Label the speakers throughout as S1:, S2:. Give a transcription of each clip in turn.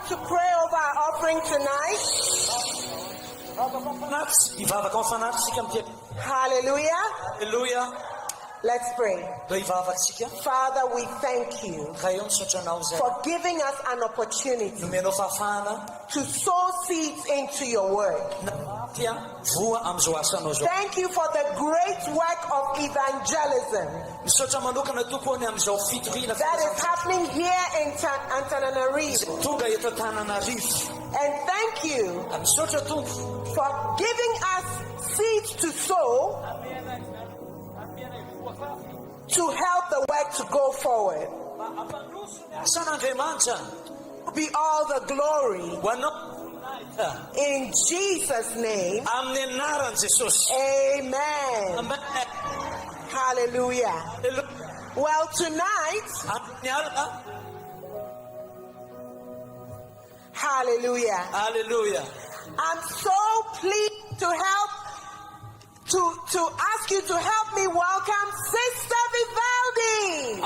S1: to pray over our offering tonight? Hallelujah.
S2: Hallelujah.
S1: Let's pray. Father, we thank you for giving us an opportunity to sow seeds into your word. Thank you for the great work of evangelism that is happening here in Antananarivo. And thank you for giving us seeds to sow to help the work to go forward. Be all the glory. In Jesus' name. Amen. Hallelujah. Well, tonight, hallelujah.
S2: Hallelujah.
S1: I'm so pleased to help to ask you to help me welcome Sister Vivaldi.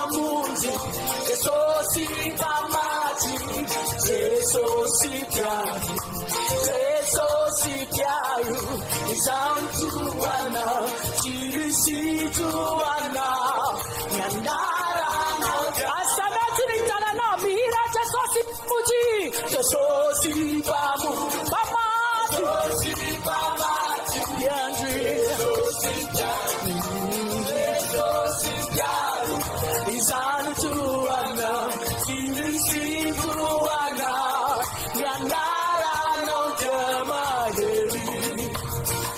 S2: mamonjy Jesosy mpamaty Jesosy mpiaro Jesosy mpiaro izany toana tsirisy toana ny andaranao asanatiny ny tanana mihira Jesosy mpotsy Jesosy mpamaty Jesosy mpamaty Andro Jesosy mpiaro izany toana tsirisy toana ny andaranao jamaheri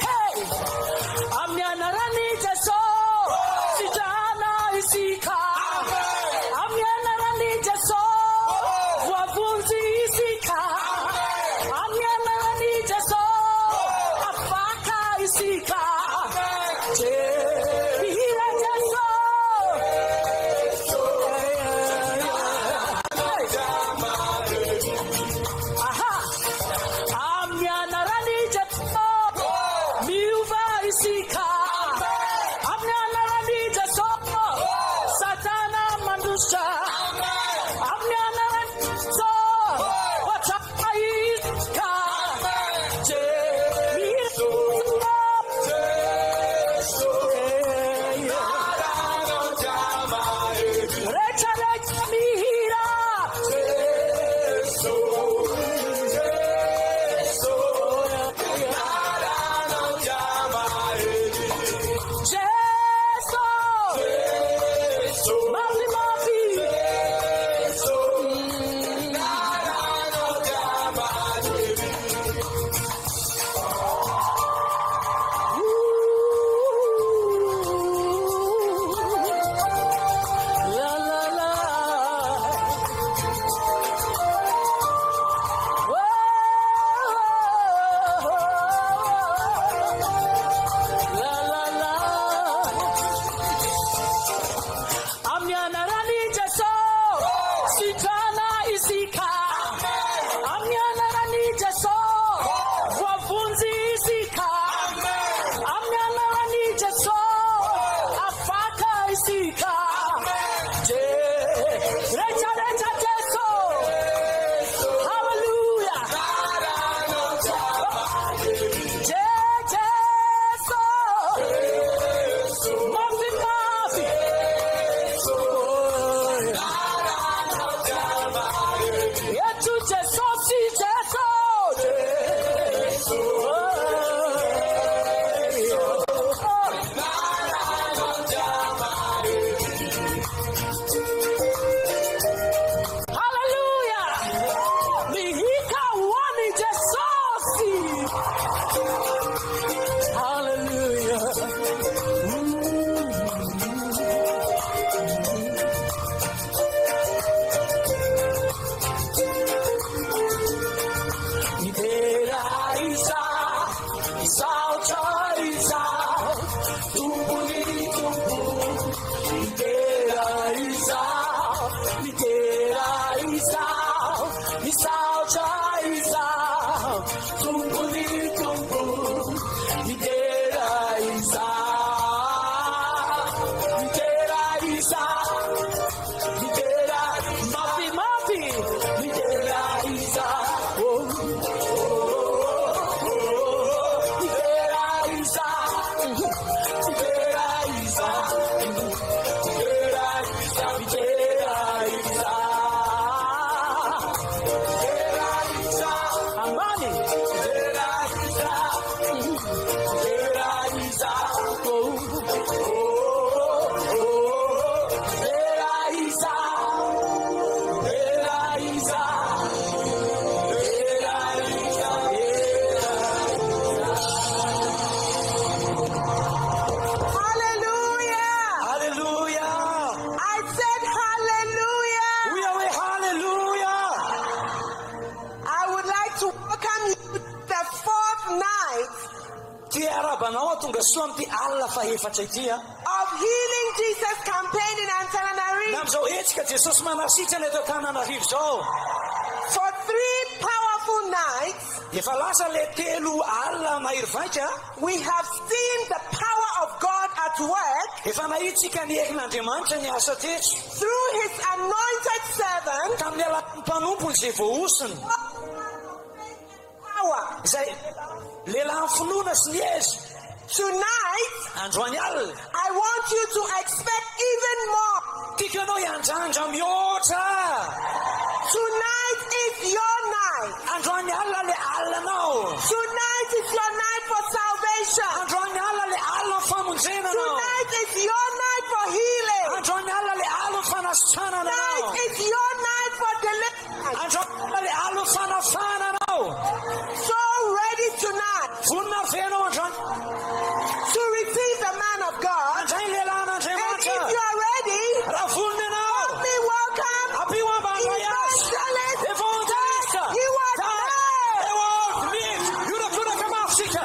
S2: hey amin'ny anarany Jesosy sitrana isika amin'ny anarany Jesosy voavonjy isika amin'ny anarany Jesosy afaka isika mihira amin'ny anarany Jesosy miova isika amin'ny anarany Jesosy satana mandositra amin'ny anarany Jesosy watsaka isika rehetra mihira
S3: Tongasoa mty alina fahefatra ity
S1: of healing Jesus campaign in Antananarivo.
S3: Nam'izao hetsika Jesosy Manasitran eto Antananarivo zao.
S1: For 3 powerful nights,
S3: efa lasa le telo alina mahery vaika,
S1: we have seen the power of God at God's work
S3: efa nahitsika ny ekin'Andriamanitra ny asa teto
S1: through his anointed servant
S3: tamin'ny alalan'ny mpanompony izay voaosiny
S1: power.
S3: izay lehilahy finoana sy ny ezy.
S1: Tonight,
S3: androany alina
S1: I want you to expect even more.
S3: tiako ianao hiandrandra mihoatra.
S1: Tonight is your night.
S3: androany alina le alinanao.
S1: Tonight is your night for salvation.
S3: androany alina le alina famonjenanao.
S1: Tonight is your night for healing.
S3: androany alina le alina fanasitrananao.
S1: Tonight is your night for deliverance.
S3: androany alina le alina fanafananao.
S1: So ready tonight
S3: vonina venao androany
S1: to receive the man of God.
S3: andray lehilahy
S1: And if
S3: n'Andriamanitra.
S1: you are ready,
S3: raha vonina ianao
S1: let me welcome
S3: Evanjelista
S1: Evangelist Heward-Mills.
S3: Heward-Mills. Yura kamafsika.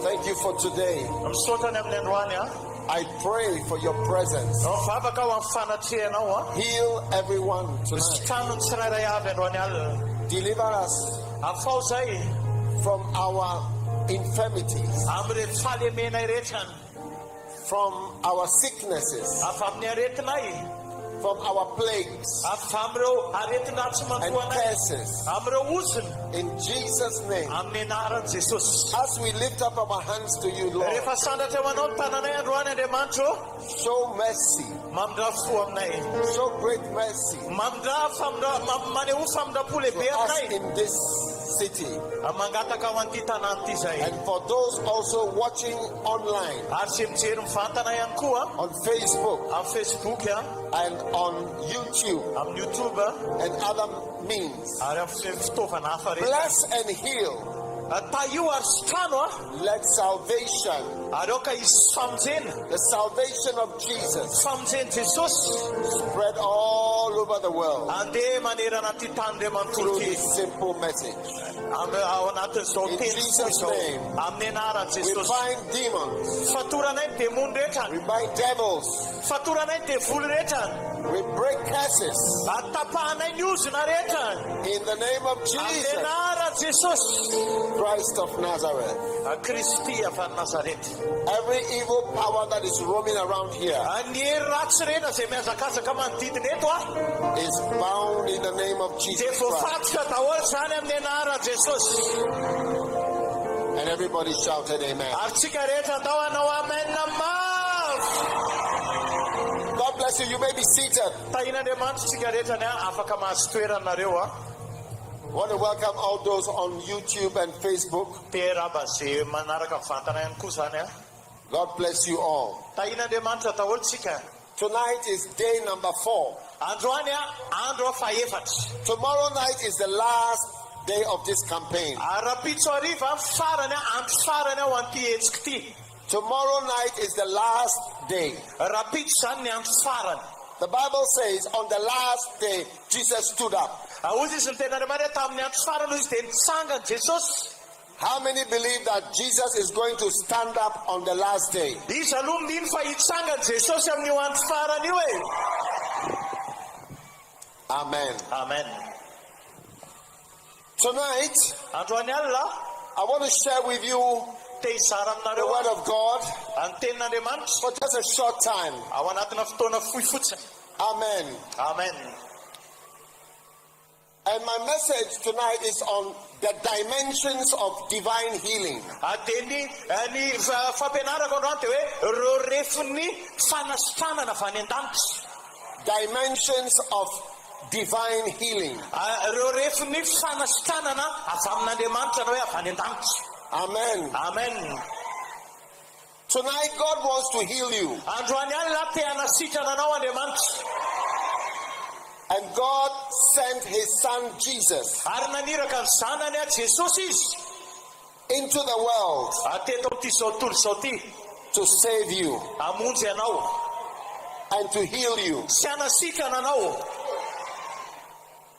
S4: Thank you for today. I pray for your presence. Heal everyone tonight. Deliver us from our infirmities, from our sicknesses, from our plagues and curses. In Jesus' name. As we lift up our hands to you, Lord, show mercy. Show great mercy to us in this city. And for those also watching online, on Facebook, and on YouTube, and other means. Bless and heal. Let salvation, the salvation of Jesus, spread all over the world through this simple message. In Jesus' name, we bind demons, we bind devils, we break curses in the name of Jesus Christ of Nazareth. Every evil power that is roaming around here is bound in the name of Jesus Christ. And everybody shouted amen. God bless you. You may be seated. I want to welcome all those on YouTube and Facebook. God bless you all. Tonight is day number 4. Tomorrow night is the last day of this campaign. Tomorrow night is the last day. The Bible says on the last day How many believe that Jesus is going to stand up on the last day?
S3: Izy aloha mino fa hitsangana Jesosy amin'io andro farany io e.
S4: Amen.
S3: Amen.
S4: Tonight,
S3: Androany alina
S4: I want to share with you
S3: te hizara
S4: the
S3: aminareo
S4: word of God
S3: ny tenin'Andriamanitra
S4: for just a short time.
S3: ao anatina fotoana fohy fotsiny.
S4: Amen.
S3: Amen.
S4: And my message tonight is on the dimensions of divine healing.
S3: Dia ny fampianarako androany dia hoe reo refin'ny fanasitranana avy any an-danitra.
S4: Dimensions of divine healing.
S3: Reo refin'ny fanasitranana avy amin'Andriamanitra na hoe avy any an-danitra.
S4: Amen.
S3: Amen.
S4: Tonight God wants to heal you.
S3: Androany alina te hanasitrana anao Andriamanitra.
S4: And God sent his son Jesus
S3: Ary naniraka ny zanany a Jesosy izy
S4: into the world
S3: teto amin'ity zao tontolo zao ty
S4: to save you
S3: hamonjy anao
S4: and to heal you.
S3: sy hanasitrana anao.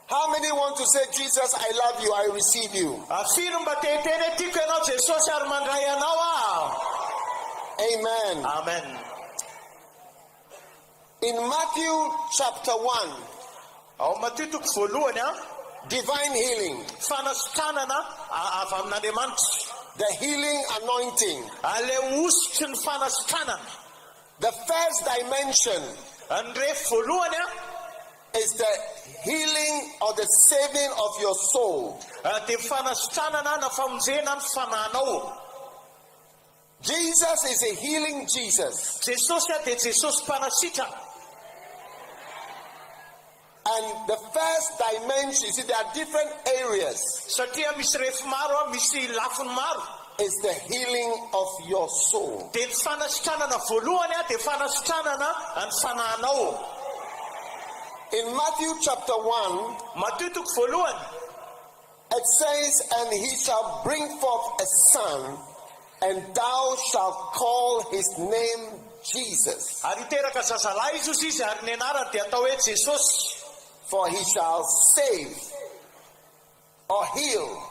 S4: How many want to say, Jesus, I love you, I receive you?
S3: Firy mba teteny tiako ianao Jesosy ary mandray anao a.
S4: Amen.
S3: Amen.
S4: In Matthew chapter 1,
S3: Ao Matteo toko voalohany a
S4: divine healing,
S3: fanasitranana avy amin'Andriamanitra,
S4: the healing anointing.
S3: le osotry ny fanasitranana.
S4: The first dimension
S3: Ny rehefa voalohany a
S4: is the healing or the saving of your soul.
S3: dia fanasitranana na famonjena ny fananao.
S4: Jesus is a healing Jesus.
S3: Jesosy a dia Jesosy mpanasitrana.
S4: And the first dimension, you see, there are different areas,
S3: Satria misy rehefa maro a, misy lafiny maro.
S4: is the healing of your soul.
S3: Dia ny fanasitranana voalohany a dia fanasitranana ny fananao.
S4: In Matthew chapter 1,
S3: Matteo toko voalohany
S4: it says, and he shall bring forth a son, and thou shalt call his name Jesus.
S3: ary iteraka zazalahy izy izy ary ny anarany dia atao hoe Jesosy.
S4: For he shall save or heal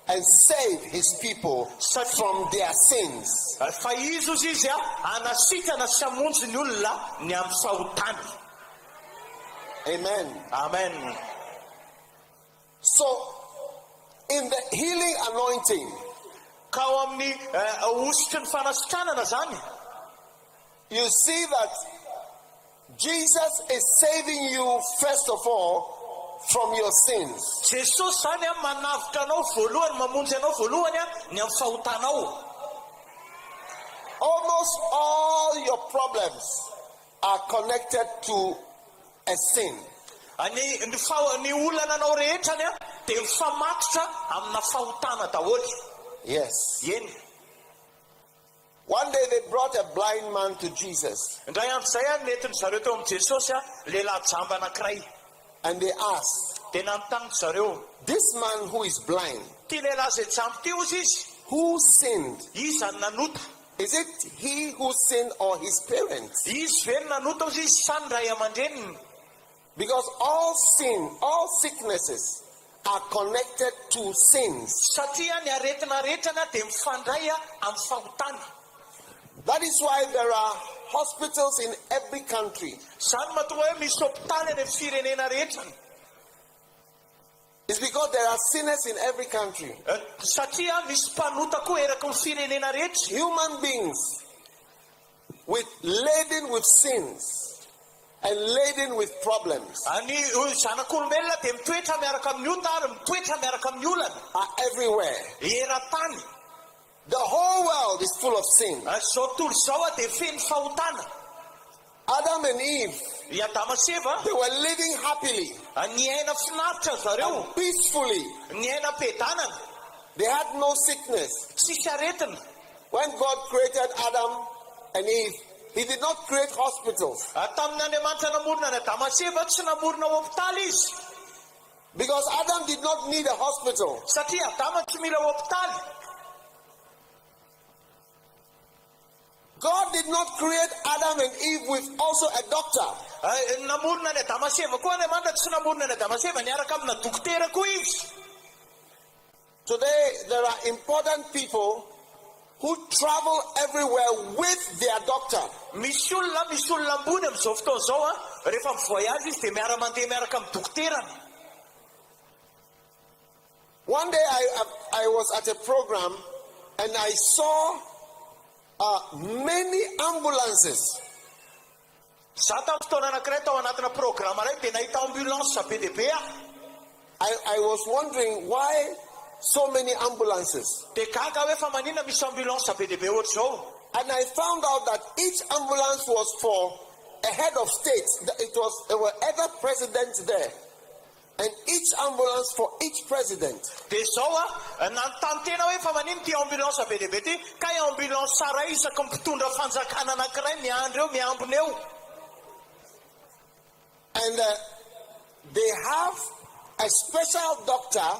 S4: and save his people from their sins.
S3: Fa izy a hanasitrana sy hamonjy ny olona ny amin'ny fahotany.
S4: Amen.
S3: Amen.
S4: So, in the healing anointing,
S3: Ka ao amin'ny osotry ny fanasitranana zany,
S4: you see that Jesus is saving you, first of all, from your sins.
S3: Jesosy zany a manavitra anao voalohany, mamonjy anao voalohany a ny amin'ny fahotanao.
S4: Almost all your problems are connected to a sin.
S3: Ny olananao rehetrany a dia mifamatotra amina fahotana daholo.
S4: Yes.
S3: Eny.
S4: One day they brought a blind man to Jesus,
S3: Indray andro zay a netiny zareo teo amin'ny Jesosy a lehilahy jamba anankiray.
S4: and they asked,
S3: Dia nanontany zareo,
S4: this man who is blind,
S3: ty lehilahy zay jambo ty ozy izy,
S4: who sinned?
S3: izy ny nanota?
S4: Is it he who sinned or his parents?
S3: Izy ve ny nanota ozy izy sa ny ray aman-dreniny?
S4: Because all sin, all sicknesses are connected to sins.
S3: Satria ny aretina rehetrana dia mifandray amin'ny fahotana.
S4: That is why there are hospitals in every country.
S3: Zany mahatonga hoe misy hopitaly any amin'ny firenena rehetrany.
S4: It's because there are sinners in every country.
S3: Satria misy mpanota koa eraky ny firenena rehetra.
S4: Human beings laden with sins and laden with problems
S3: Any zanak'olombelona dia mitoetra miaraka amin'ny ota ary mitoetra miaraka amin'ny olana.
S4: are everywhere.
S3: Eran-tany.
S4: The whole world is full of sin.
S3: Zao tontolo zao a dia feno fahotana.
S4: Adam and Eve,
S3: I Adama sy Eva
S4: they were living happily,
S3: ny aina finaritra zareo,
S4: peacefully.
S3: ny aina ampiadanana,
S4: They had no sickness.
S3: tsisy aretina.
S4: When God created Adam and Eve, he did not create hospitals,
S3: Tamin'ny Andriamanitra namorona ny Adama sy Eva tsy namorona hopitaly izy.
S4: because Adam did not need a hospital.
S3: Satria Adama tsy mila hopitaly.
S4: God did not create Adam and Eve with also a doctor.
S3: Namorona ny Adama sy Eva koa Andriamanitra tsy namorona ny Adama sy Eva niaraka amina dokotera koa izy.
S4: Today, there are important people who travel everywhere with their doctor.
S3: Misy olona ambony amin'izao fotoana izao rehefa mivoyage izy dia miara-mandeha miaraka amin'ny dokoterany.
S4: One day I was at a program and I saw many ambulances.
S3: Zaho tamin'ny fotoana anankiray tao anatina programa iray dia nahita ambulance be dia be.
S4: I was wondering why so many ambulances.
S3: Dia gaga hoe fa maninona misy ambulance be dia be ohatr'izao.
S4: And I found out that each ambulance was for a head of state. There were other presidents there. And each ambulance for each president.
S3: Dia izao nanontany tena hoe fa maninona ty ambulance be dia be ty, ka ambulance tsara isaky mpitondra fanjakana anankiray miandry eo miambina eo.
S4: And they have a special doctor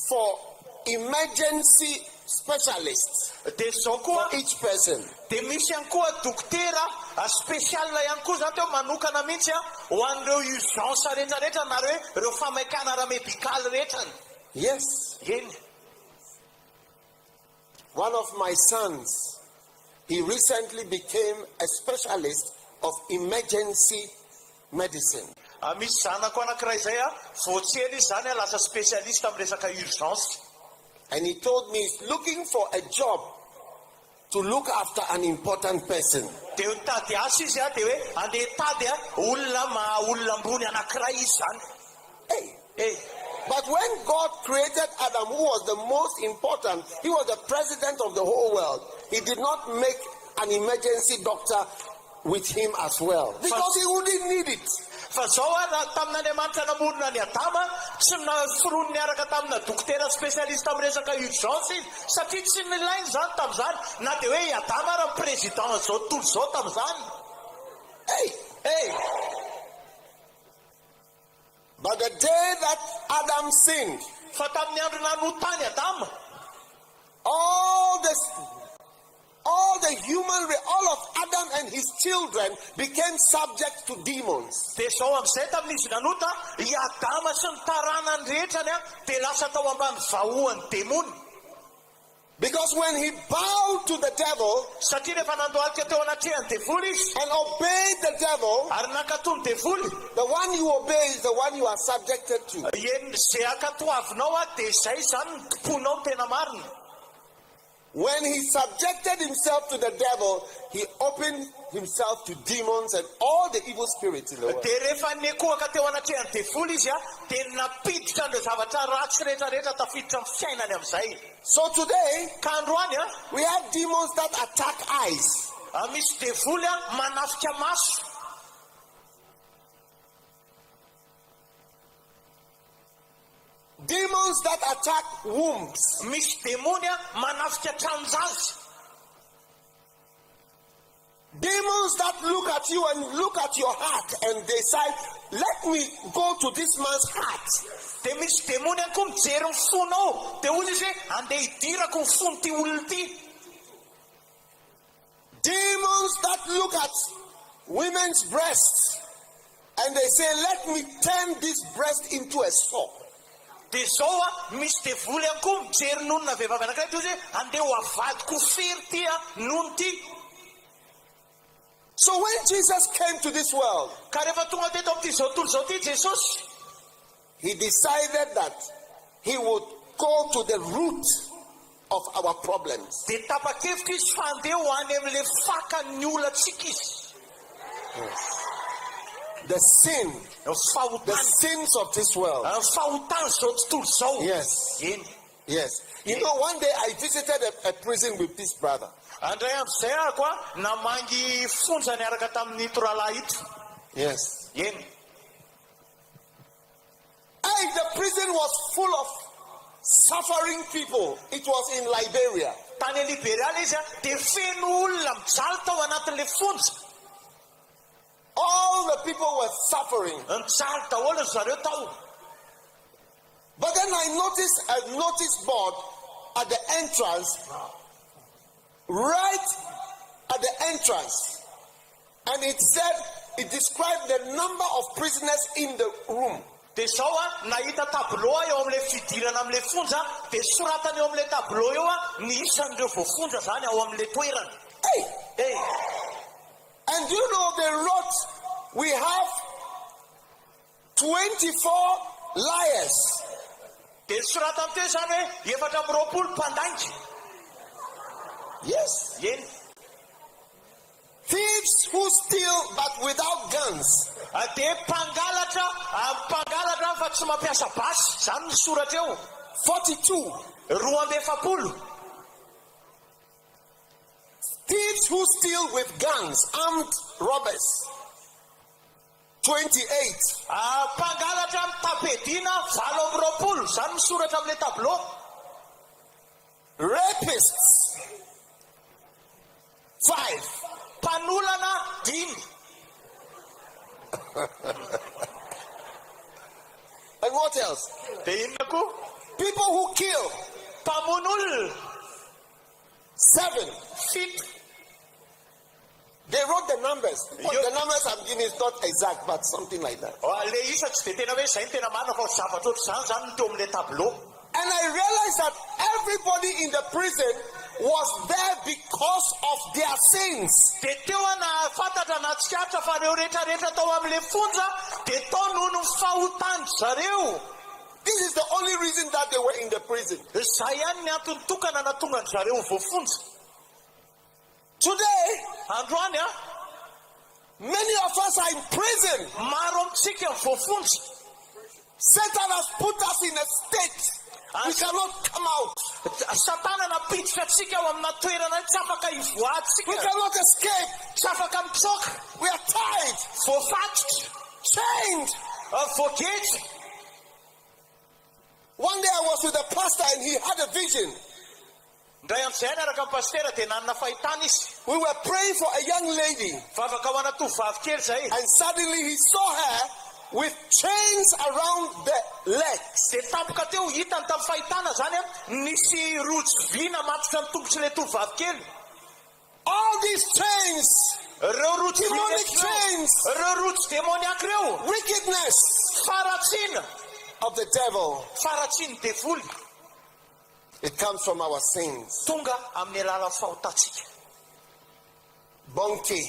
S4: for emergency specialists for each person.
S3: Dia misy ihany koa dokotera spesial ihany koa zany teo manokana mihitsy ho an'ireo urgence rehetrarehetra na ireo famaikana ara-medikaly rehetrany.
S4: Yes.
S3: Eny.
S4: One of my sons, he recently became a specialist of emergency medicine.
S3: Misy zanako anankiray zay voatsely izy zany lasa spesialista amin'ny resaka urgence.
S4: And he told me he's looking for a job to look after an important person.
S3: Dia mitady asa izy dia hoe andeha tady olona ambony anankiray izy zany.
S4: Hey. But when God created Adam, who was the most important, he was the president of the whole world. He did not make an emergency doctor with him as well, because he wouldn't need it.
S3: Fa zao tamin'Andriamanitra namorona ny Adama sy naforoany niaraka tamina dokotera spesialista amin'ny resaka urgence izy satria tsy nilainy zany tamin'izany na dia hoe Adama raha président zao tontolo zao tamin'izany.
S4: Hey. But the day that Adam sinned,
S3: fa tamin'ny andro nanotany Adama,
S4: all of Adam and his children became subject to demons.
S3: Dia zao amin'izay tamin'izy nanota i Adama sy ny taranany rehetrany dia lasa tao ambany vahoan'ny demony.
S4: Because when he bowed to the devil
S3: satria rehefa nandohalika teo anatrehan'ny devoly izy
S4: and obeyed the devil,
S3: ary nankatony devoly,
S4: the one you obey is the one you are subjected to.
S3: Zay akatoavinao dia zay zany ny tomponao tena marina.
S4: When he subjected himself to the devil, he opened himself to demons and all the evil spirits in the world.
S3: Dia rehefa nekoaka teo anatrehan'ny devoly izy dia napiditra an'ireo zavatra ratsy rehetrarehetra tafiditra amin'ny fiainany amin'izay.
S4: So today,
S3: ka androany
S4: we have demons that attack eyes.
S3: Misy devoly manafika maso.
S4: Demons that attack wombs.
S3: Misy demony manafika tranjazy.
S4: Demons that look at you and look at your heart and decide, let me go to this man's heart.
S3: Dia misy demony koa mijery ny fonao dia hozy izy hoe andeha hidirako ny fon'ity olona ity.
S4: Demons that look at women's breasts and they say, let me turn this breast into a sword.
S3: Dia zao misy devoly koa mijery nonona vehivavy anankiray dia hozy hoe andeha ho avadiko fery ity nono ity.
S4: So when Jesus came to this world,
S3: ka rehefa tonga teto amin'ity zao tontolo zao ity Jesosy,
S4: he decided that he would go to the root of our problems.
S3: dia tapa-kevitra izy fa andeha ho any amin'ilay fakan'ny olantsika izy.
S4: The sin, the sins of this world.
S3: Fahotany zao tontolo zao.
S4: Yes.
S3: Eny.
S4: Yes. You know, one day I visited a prison with this brother.
S3: Andray amin'izay ako namangy fonja niaraka tamin'ny toralahy ito.
S4: Yes.
S3: Eny.
S4: The prison was full of suffering people. It was in Liberia.
S3: Tany Liberia izy dia feno olona mijaly tao anatin'ilay fonja.
S4: All the people were suffering.
S3: Mijaly daholo zareo tao.
S4: But then I noticed a notice board at the entrance, right at the entrance, and it described the number of prisoners in the room.
S3: Dia izao nahita tableau eo amin'ilay fidirana amin'ilay fonja, dia soratany eo amin'ilay tableau eo ny isan'ireo voafonja zany ao amin'ilay toerana.
S4: Hey! And you know they wrote, we have 24 liars.
S3: Dia sorata am'teo zany hoe 420 mpandangy.
S4: Yes.
S3: Eny.
S4: Thieves who steal but without guns.
S3: Dia mpangalatra fa tsy mampiasa basy, zany ny soratra eo.
S4: 42.
S3: 240.
S4: Thieves who steal with guns, armed robbers. 28.
S3: Mpangalatra tapedina 220, zany ny soratra amin'ilay tableau.
S4: Rapists. 5.
S3: Mpanolana 5.
S4: And what else?
S3: Dia inona koa?
S4: People who kill.
S3: Mpamono
S4: 7.
S3: 7.
S4: They wrote the numbers. The numbers I'm giving is not exact, but something like that.
S3: Le isa tsy dia tena hoe izay tena marina fa zavatra ohatr'izany zany teo amin'ilay tableau.
S4: And I realized that everybody in the prison was there because of their sins.
S3: Dia teo na fantatra na tsikaritra fa reo rehetrarehetra tao amin'ilay fonja dia tao noho ny fahotandry zareo.
S4: This is the only reason that they were in the prison.
S3: Izay ihany ny antony tokana natonga ny zareo voafonja.
S4: Today,
S3: androany
S4: many of us are in prison.
S3: Maro amintsika voafonja.
S4: Satan has put us in a state we cannot come out.
S3: Satana napiditra atsika ao amina toerana tsy afaka hivoatsika.
S4: We cannot escape.
S3: Tsy afaka mitsoka.
S4: We are tied,
S3: Voafatotra.
S4: chained.
S3: Voagety.
S4: One day I was with a pastor and he had a vision.
S3: Ndray amin'izay niaraka amin'ny pastera dia nanana fahitana izy.
S4: We were praying for a young lady.
S3: Vavaka ho ana tovovavy kely zay.
S4: And suddenly he saw her with chains around the legs.
S3: Dia tampoka teo hitany tamin'ny fahitana zany nisy rojo vy namatotra ny tongotry ilay tovovavy kely.
S4: All these chains,
S3: Reo rojo
S4: demonic chains,
S3: reo rojo demoniaky reo.
S4: wickedness
S3: Faratsiana.
S4: of the devil.
S3: Faratsiany devoly.
S4: It comes from our sins.
S3: Tonga amin'ny alalan'ny fahotatsika.
S4: Bonke,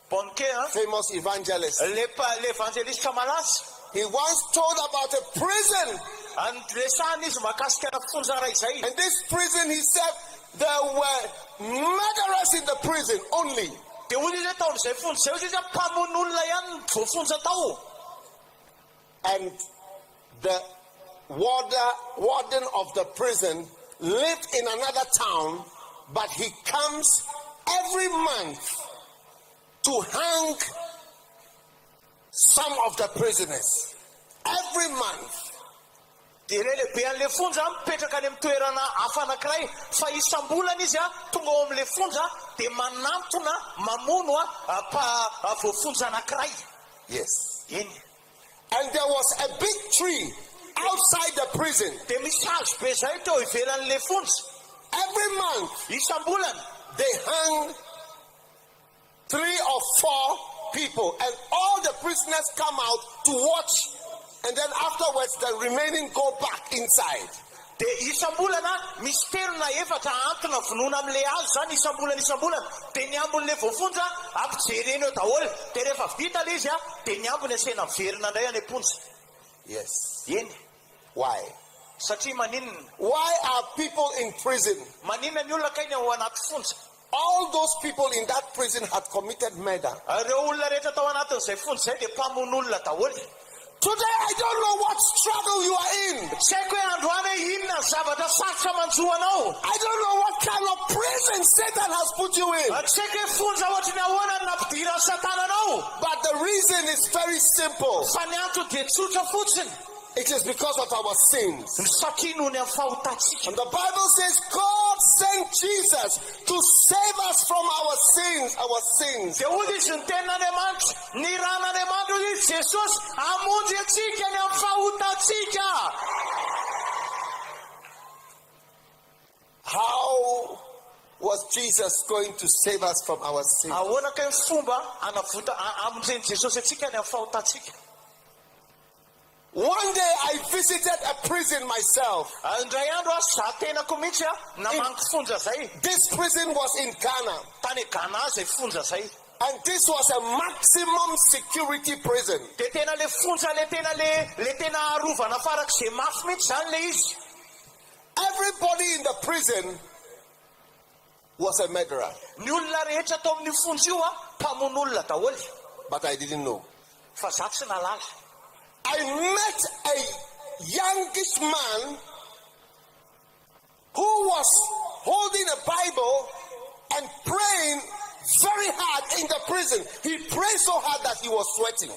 S3: Bonke,
S4: famous evangelist.
S3: le Evanjelista malaza.
S4: He once told about a prison.
S3: Resahana izy mahakasika ana fonja ray izay.
S4: And this prison, he said, there were murderers in the prison only.
S3: Dia hoy izy tao amin'izay fonja izay izy mpamono olona ihany voafonja tao.
S4: And the warden of the prison lived in another town, but he comes every month to hang some of the prisoners. Every month.
S3: Dia lehibe an'ilay fonja mipetraka any amin'ny toerana hafa anankiray fa isam-bolana izy tonga ao amin'ilay fonja dia manantona mamono voafonja anankiray.
S4: Yes.
S3: Eny.
S4: And there was a big tree outside the prison.
S3: Dia misy hazo be zay teo ivelan'ilay fonja.
S4: Every month
S3: Isam-bolana
S4: they hang 3 or 4 people, and all the prisoners come out to watch, and then afterwards the remaining go back inside.
S3: Dia isam-bolana misy terona efatra antona vonoina amin'ilay hazo zany isam-bolana. Dia ny ambon'ilay voafonja ampijereny eo daholo. Dia rehefa vita ilay izy dia ny ambony asena miverina indray any am-ponja.
S4: Yes.
S3: Eny.
S4: Why?
S3: Satria maninona?
S4: Why are people in prison?
S3: Maninona ny olona kainy ao anaty fonja?
S4: All those people in that prison had committed murder.
S3: Reo olona rehetra tao anatin'izay fonja zay dia mpamono olona daholo.
S4: Today I don't know what struggle you are in.
S3: Tsy haiko hoe androany inona zavatra sarotra manjoanao.
S4: I don't know what kind of prison Satan has put you in.
S3: Tsy haiko hoe fonja ohatrany ahoana ny nampidiran'ny Satana anao.
S4: But the reason is very simple.
S3: Fa ny antony dia tsotra fotsiny.
S4: It is because of our sins.
S3: Satria noho ny amin'ny fahotatsika.
S4: And the Bible says God sent Jesus to save us from our sins. Our sins.
S3: Dia hoy izy ny tenin'Andriamanitra, ny ran'Andriamanitra hoy izy Jesosy hamonjy atsika ny amin'ny fahotatsika.
S4: How was Jesus going to save us from our sins?
S3: Ahoana ka ny fomba hamonjeny Jesosy atsika ny amin'ny fahotatsika?
S4: One day I visited a prison myself. This prison was in Ghana. And this was a maximum security prison. Everybody in the prison was a murderer. But I didn't know. I met a youngish man who was holding a Bible and praying very hard in the prison. He prayed so hard that he was sweating.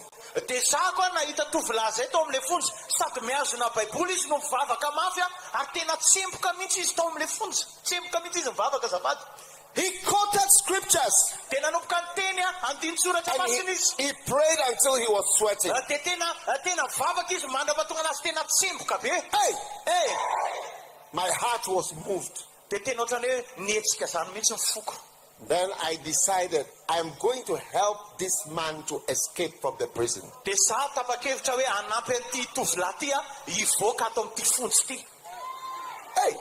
S4: He quoted scriptures. And he prayed until he was sweating. Hey! My heart was moved. Then I decided I am going to help this man to escape from the prison. Hey!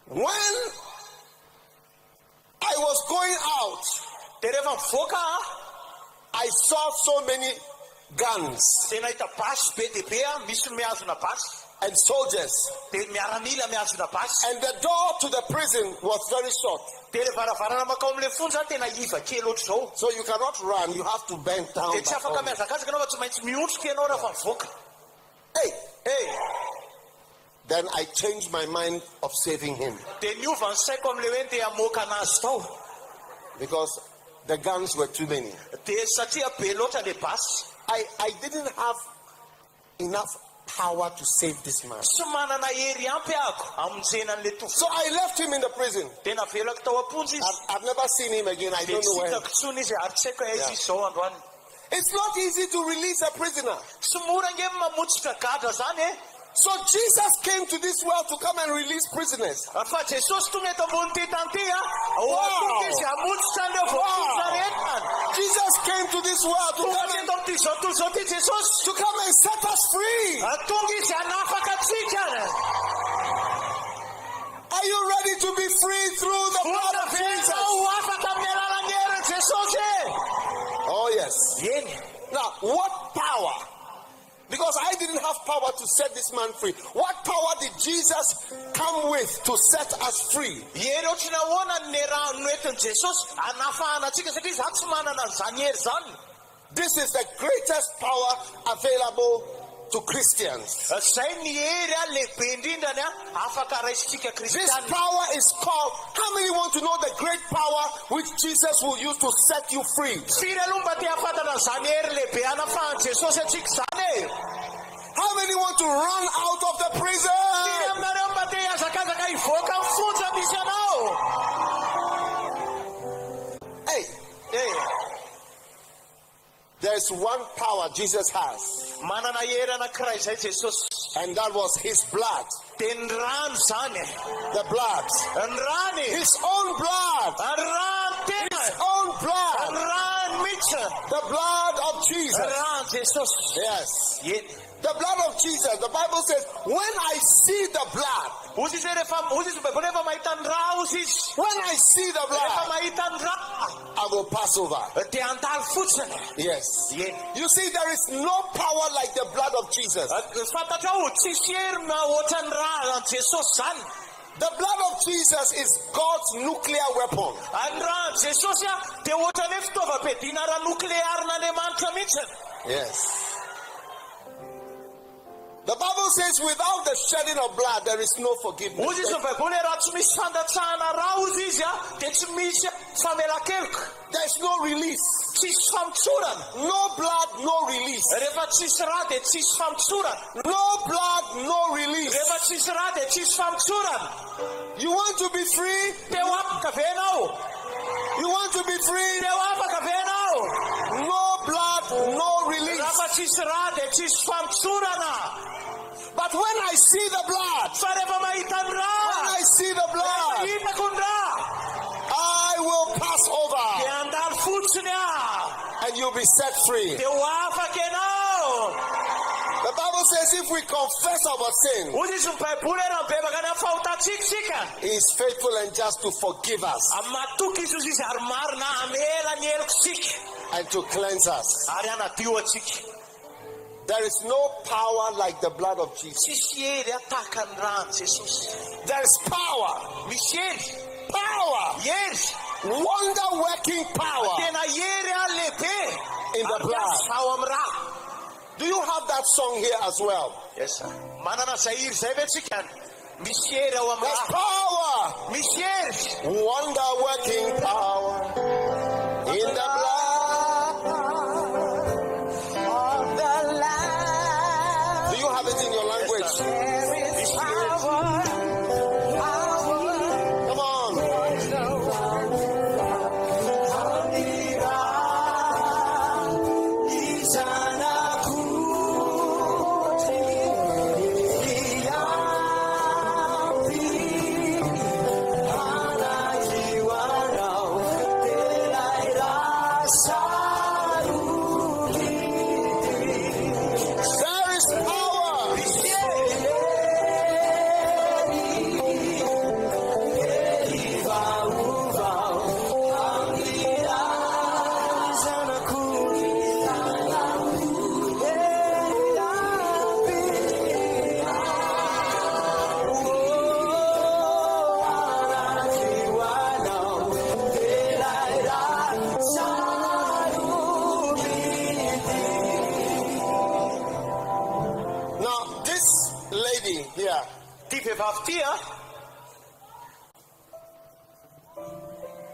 S4: When I was going out, I saw so many guns and soldiers, and the door to the prison was very short. So you cannot run, you have to bend down. Hey! Then I changed my mind of saving him. Because the guns were too many. I didn't have enough power to save this man. So I left him in the prison. I've never seen him again. I don't know where. It's not easy to release a prisoner. So Jesus came to this world to come and release prisoners. Wow. Jesus came to this world to come and set us free. Are you ready to be free through the blood of Jesus? Oh yes. Now, what power? Because I didn't have power to set this man free. What power did Jesus come with to set us free? This is the greatest power available to Christians. This power is called, how many want to know the great power which Jesus will use to set you free? How many want to run out of the prison? Hey. There's one power Jesus has. And that was his blood. The blood. His own blood. His own blood. The blood of Jesus. Yes. The blood of Jesus. The Bible says, when I see the blood, when I see the blood, I will pass over. Yes. You see, there is no power like the blood of Jesus. The blood of Jesus is God's nuclear weapon. Yes. The Bible says, without the shedding of blood, there is no forgiveness. There's no release. No blood, no release. No blood, no release. You want to be free? You want to be free? No blood, no release. But when I see the blood, I will pass over. and you'll be set free. The Bible says if we confess our sin, He is faithful and just to forgive us and to cleanse us. There is no power like the blood of Jesus. There is power. Power. Yes. Wonder-working power in the blood. Do you have that song here as well?
S3: Yes, sir.
S4: There's power. Wonder-working power in the blood. Do you have it in your language? Come on.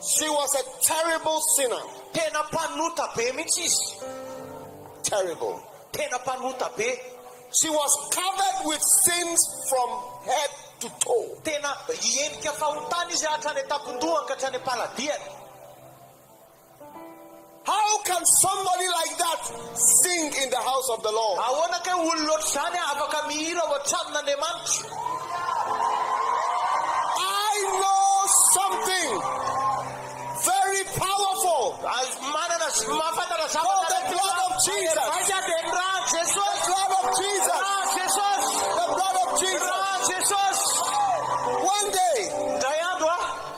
S4: She was a terrible sinner. Terrible. She was covered with sins from head to toe. How can somebody like that sing in the house of the Lord? I know something very powerful. Called the blood of Jesus. The blood of Jesus. The blood of Jesus. One day,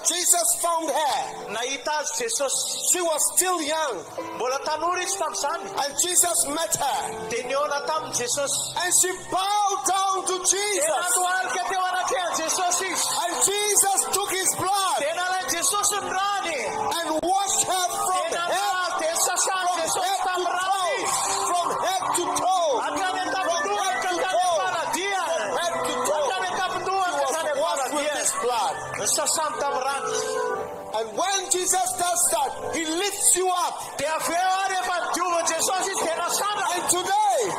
S4: Jesus found her. She was still young. And Jesus met her. And she bowed down to Jesus. And Jesus took his blood and washed her from head to toe. From head to toe. He was washed with his blood. And when Jesus does that, he lifts you up. And today,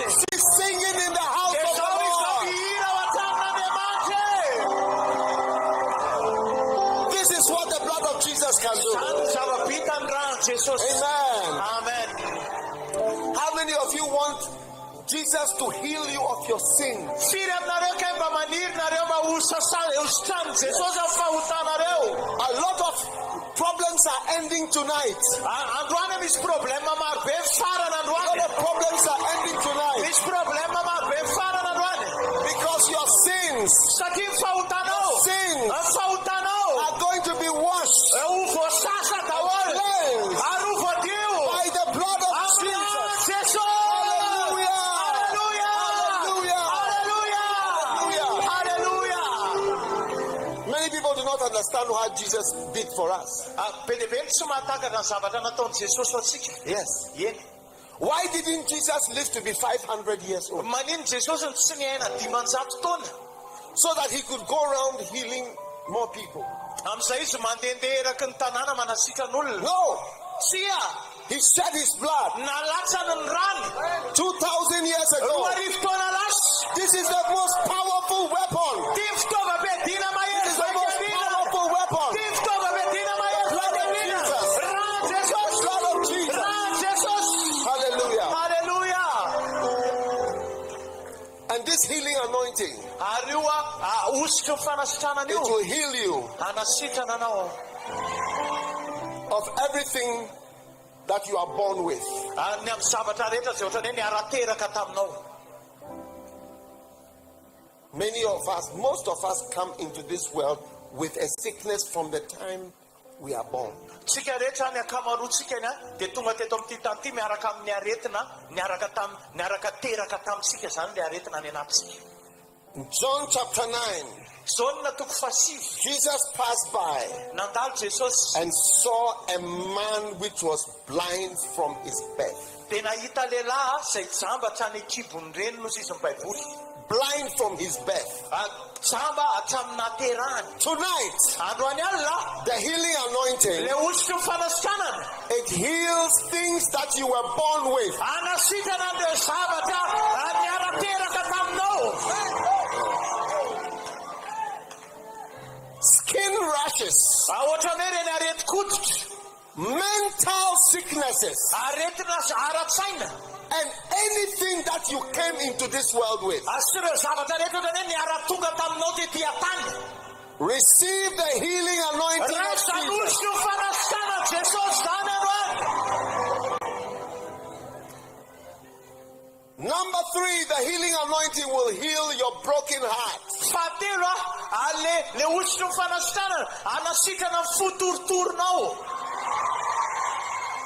S4: she's singing in the house of the Lord. This is what the blood of Jesus can do. Amen. How many of you want Jesus to heal you of your sins? A lot of problems are ending tonight. A lot of problems are ending tonight. Because your sins are going to be washed by the blood of Jesus. Many people do not understand what Jesus did for us. Yes. Why didn't Jesus live to be 500 years old? So that he could go around healing more people. No. He shed his blood 2,000 years ago. This is the most powerful weapon. This is the most powerful weapon. Blood of Jesus. Hallelujah. And this healing anointing, it will heal you of everything that you are born with. Many of us, most of us come into this world with a sickness from the time we are born. In John chapter 9, Jesus passed by and saw a man which was blind from his birth. Blind from his birth. Tonight, the healing anointing, it heals things that you were born with. Skin rashes, mental sicknesses, and anything that you came into this world with. Receive the healing anointing of Jesus. Number 3, the healing anointing will heal your broken heart.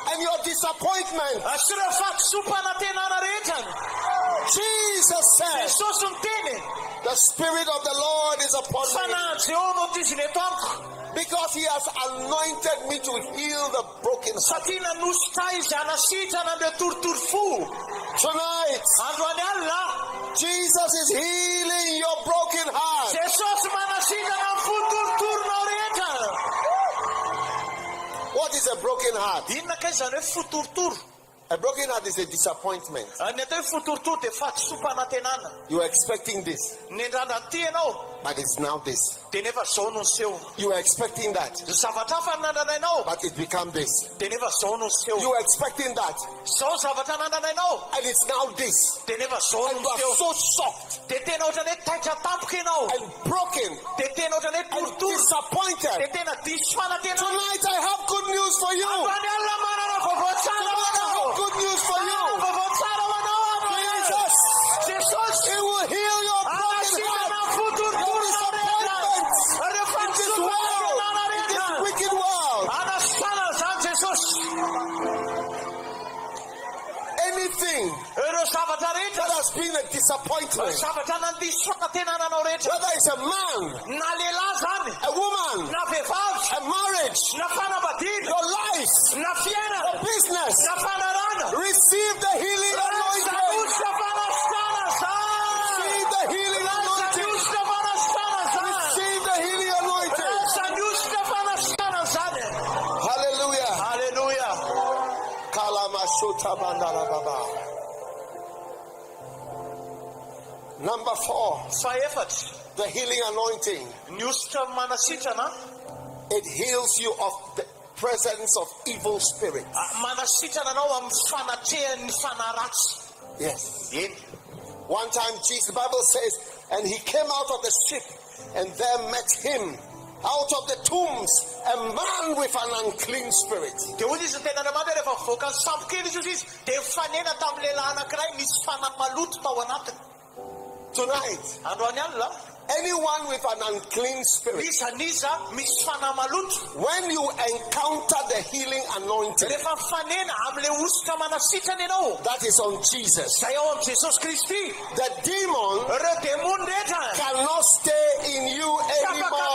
S4: And your disappointment. Jesus said, the Spirit of the Lord is upon me, because He has anointed me to heal the broken heart. Tonight, Jesus is healing your broken heart. What is a broken heart? A broken heart is a disappointment. You are expecting this, but it's now this. You are expecting that, but it became this. You are expecting that, and it's now this. And you are so shocked and broken and disappointed. Tonight I have good news for you. Good news for you. Jesus, He will heal your broken heart, your disappointment in this world, in this wicked world. Anything that has been a disappointment, whether it's a man, a woman, a marriage, your life, your business, receive the healing anointing. Receive the healing anointing. Receive the healing anointing. Hallelujah.
S3: Hallelujah.
S4: Number 4, the healing anointing. It heals you of the presence of evil spirits. Yes. One time, Jesus, the Bible says, and He came out of the ship, and there met Him out of the tombs a man with an unclean spirit. Tonight, anyone with an unclean spirit, when you encounter the healing anointing that is on Jesus, the demon cannot stay in you anymore.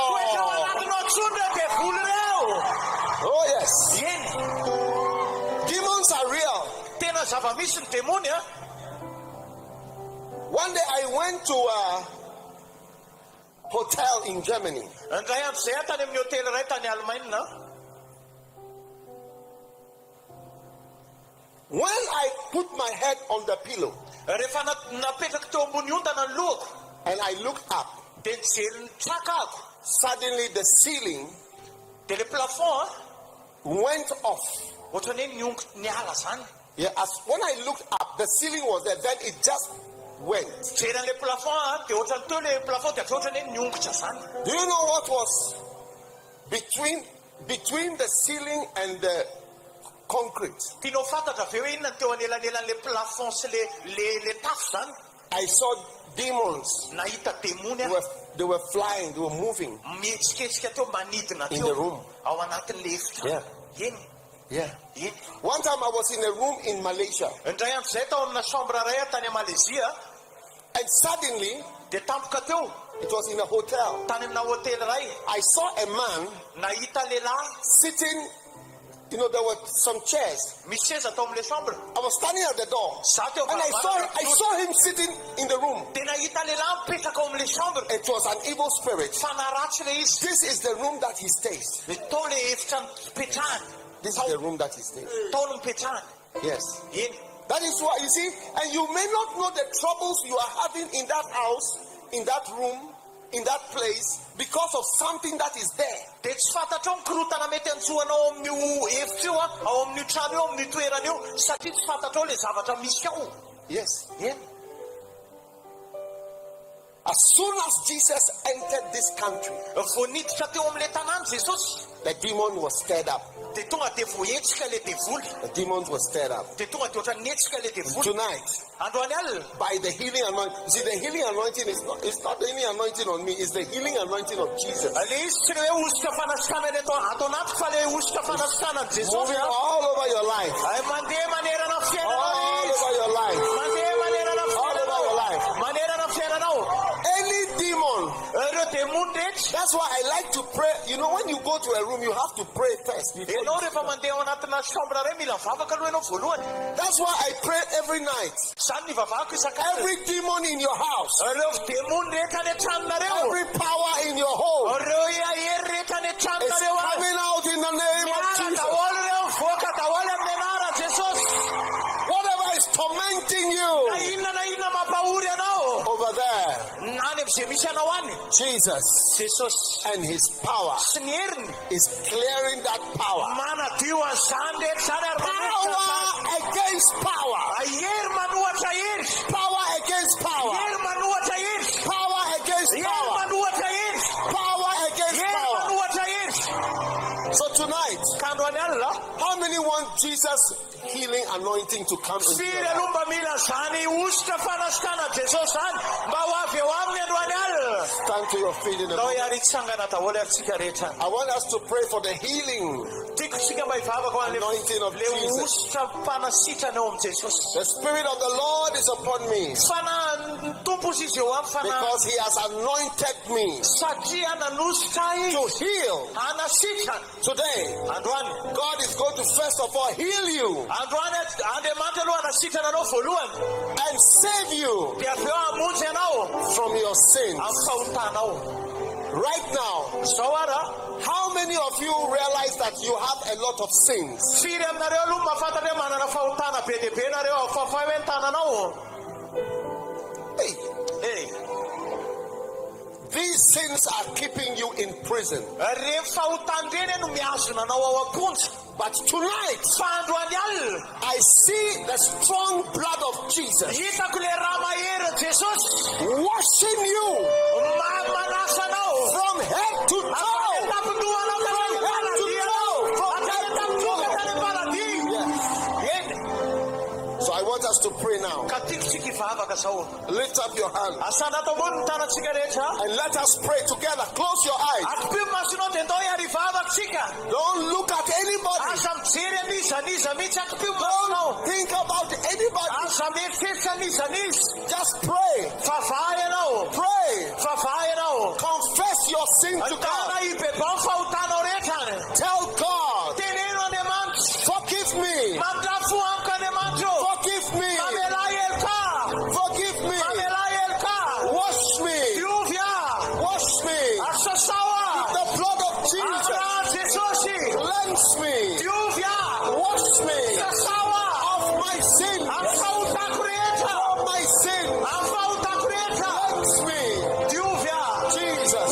S4: Oh yes, demons are real. One day I went to a hotel in Germany. When I put my head on the pillow and I looked up, suddenly the ceiling went off. Yeah, as when I looked up, the ceiling was there, then it just went. Do you know what was between between the ceiling and the concrete, I saw demons. They were flying, they were moving in the room. Yeah. One time I was in a room in Malaysia, and suddenly it was in a hotel. I saw a man sitting. You know, there were some chairs. I was standing at the door, and I saw him sitting in the room. It was an evil spirit. This is the room that he stays. This is the room that he stays. Yes. That is why, you see, and you may not know the troubles you are having in that house, in that room, in that place, because of something that is there. Yes. Yeah. As soon as Jesus entered this country, the demon was stirred up. The demons were stirred up. Tonight, by the healing anointing, see, the healing anointing is not the healing anointing on me, it's the healing anointing of Jesus. Moving all over your life. All over your life. All over your life. Any demon. That's why I like to pray. You know, when you go to a room, you have to pray first. That's why I pray every night. Every demon in your house, every power in your home is coming out in the name of Jesus. Whatever is tormenting you over there, Jesus and his power is clearing that power. Power against power. Power against power. Power against power. Power against power. So tonight, how many want Jesus' healing anointing to come into your life? Stand to your feet in a moment. I want us to pray for the healing anointing of Jesus. The Spirit of the Lord is upon me because He has anointed me to heal. Today, God is going to first of all heal you and save you from your sins. Right now, how many of you realize that you have a lot of sins? Hey. These sins are keeping you in prison. But tonight, I see the strong blood of Jesus washing you from head to toe. So I want us to pray now. Lift up your hand and let us pray together. Close your eyes. Don't look at anybody. Don't think about anybody. Just pray. Pray. Confess your sin to God. Tell God, forgive me. Forgive me. Forgive me. Wash me. Wash me. The blood of Jesus. Cleanse me. Wash me. Of my sin. Of my sin. Cleanse me. Jesus.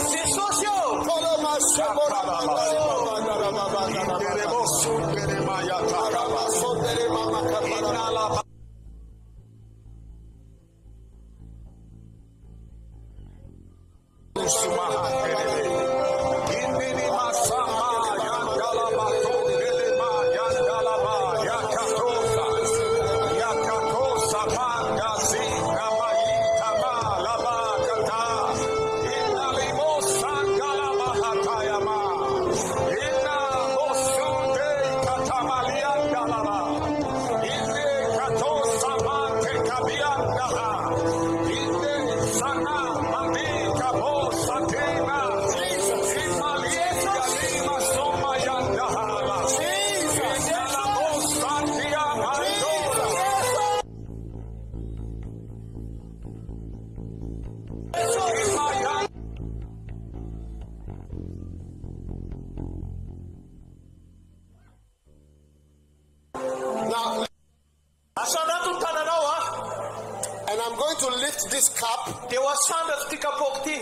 S4: to lift this cup.
S3: Dia hoasandra ity kapoaka ity.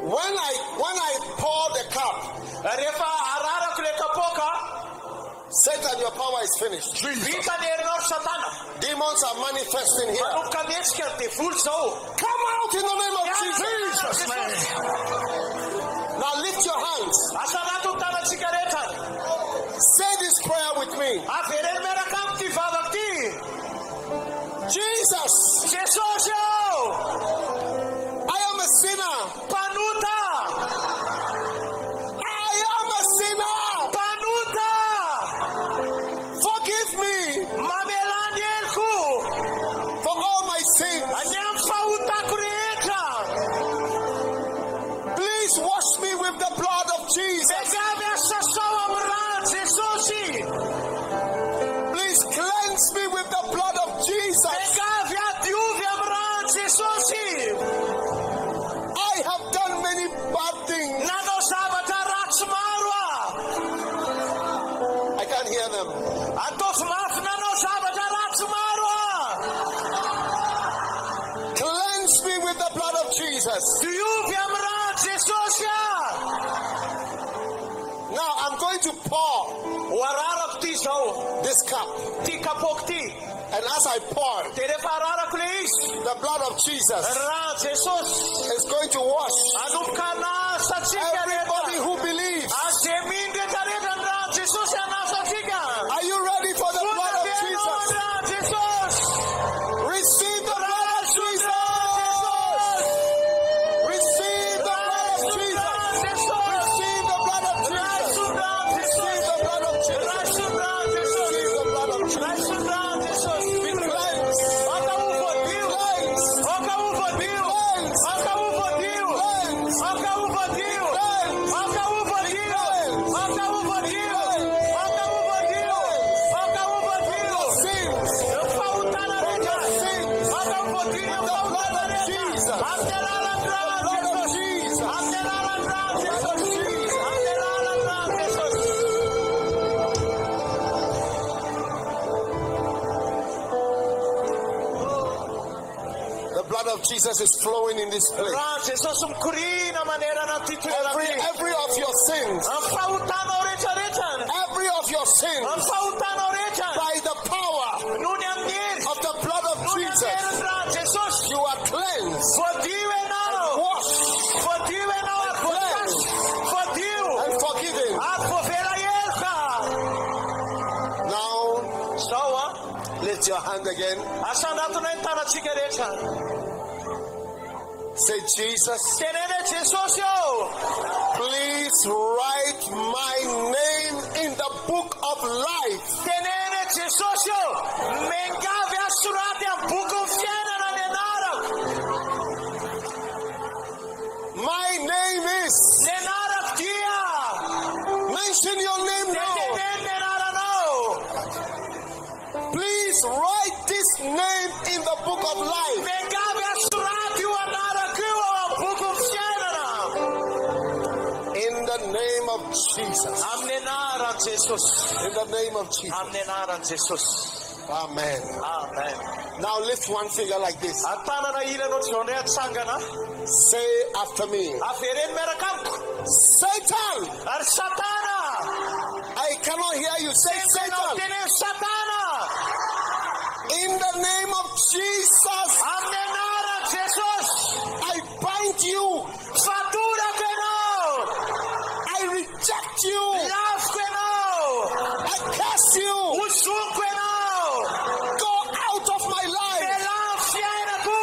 S4: When I pour the cup,
S3: Rehefa ararako ilay kapoaka,
S4: Satan, your power is finished.
S3: vita ny herinao ry Satana.
S4: Demons are manifesting here.
S3: Manomboka mihetsika dia voly zao.
S4: Come out in the name of Jesus.
S3: Jesus' name.
S4: Now lift your hands.
S3: Asanato ny tanantsika rehetra.
S4: Say this prayer with me.
S3: Avereny miaraka amity vavaka ity.
S4: Jesus,
S3: Jesosy ao,
S4: I am a sinner.
S3: mpanota.
S4: I am a sinner.
S3: Mpanota.
S4: Forgive me
S3: Mamelany heliko.
S4: for all my sins.
S3: Any amin'ny fahotako rehetra.
S4: Please wash me with the blood of Jesus.
S3: Megavy asasao amin'ny rano Jesosy.
S4: Please cleanse me with the blood of Jesus.
S3: Megavy adiovy amin'ny rano Jesosy.
S4: I have done many bad things.
S3: Nanao zavatra ratsy maro ah.
S4: I can't hear them.
S3: Ataovy mafy nanao zavatra ratsy maro ah.
S4: Cleanse me with the blood of Jesus.
S3: Diovy amin'ny rano Jesosy ah.
S4: Now I'm going to pour
S3: Ho ararako ity zao.
S4: this cup.
S3: Ty kapoaka ity.
S4: And as I pour,
S3: Dia rehefa ararako le izy,
S4: the blood of Jesus
S3: rano Jesosy
S4: is going to wash
S3: anomboka anasatsika
S4: everybody
S3: rehetra.
S4: who believes.
S3: Azay mindrehetra rehetra ny rano Jesosy anasatsika.
S4: Are you ready for the blood of Jesus?
S3: Rano Jesosy.
S4: Receive the blood of Jesus. Receive the blood of Jesus. Receive the blood of Jesus. Receive the blood of Jesus. Receive the blood of Jesus. Be cleansed. The blood of Jesus is flowing in this place.
S3: Rano Jesosy mikorina manerana ty toerana ity.
S4: Every of your sins,
S3: Amin'ny fahotanao rehetrarehetra.
S4: every of your sins,
S3: Amin'ny fahotanao rehetra.
S4: by the power
S3: Noho ny amin'ny hery.
S4: of the blood of
S3: Noho ny
S4: Jesus,
S3: amin'ny rano Jesosy.
S4: you are cleansed,
S3: Voadio ianao.
S4: washed,
S3: Voadio ianao ary voakasy. Voadio
S4: and forgiven.
S3: ary voavela heloka.
S4: Now,
S3: Zao ah.
S4: lift your hand again.
S3: Asandatona ny tanantsika rehetra.
S4: Say, Jesus,
S3: Tenene Jesosy ao.
S4: please write my name in the book of life.
S3: Tenene Jesosy ao. Mengavy asoraty amin'ny boky ny fiainana ny anarako.
S4: My name is.
S3: Ny anarako dia.
S4: Mention your name now.
S3: Tenene ny anaranao.
S4: Please write this name in the book of life.
S3: Mengavy asoraty io anarako io ao amin'ny boky ny fiainana.
S4: In the name of Jesus.
S3: Amin'ny anaran'i Jesosy.
S4: In the name of Jesus.
S3: Amin'ny anaran'i Jesosy.
S4: Amen.
S3: Amen.
S4: Now lift one finger like this.
S3: Atanana ilanao zao indray atsangana.
S4: Say after me.
S3: Avereny miaraka amiko.
S4: Satan!
S3: Ary Satana.
S4: I cannot hear you. Say Satan.
S3: Teny Satana.
S4: In the name of Jesus,
S3: Amin'ny anaran'i Jesosy.
S4: I bind you.
S3: Fatorako ianao.
S4: I reject you.
S3: Laviko ianao.
S4: I curse you.
S3: Hozoniko ianao.
S4: Go out of my life.
S3: Velan'ny fiainako.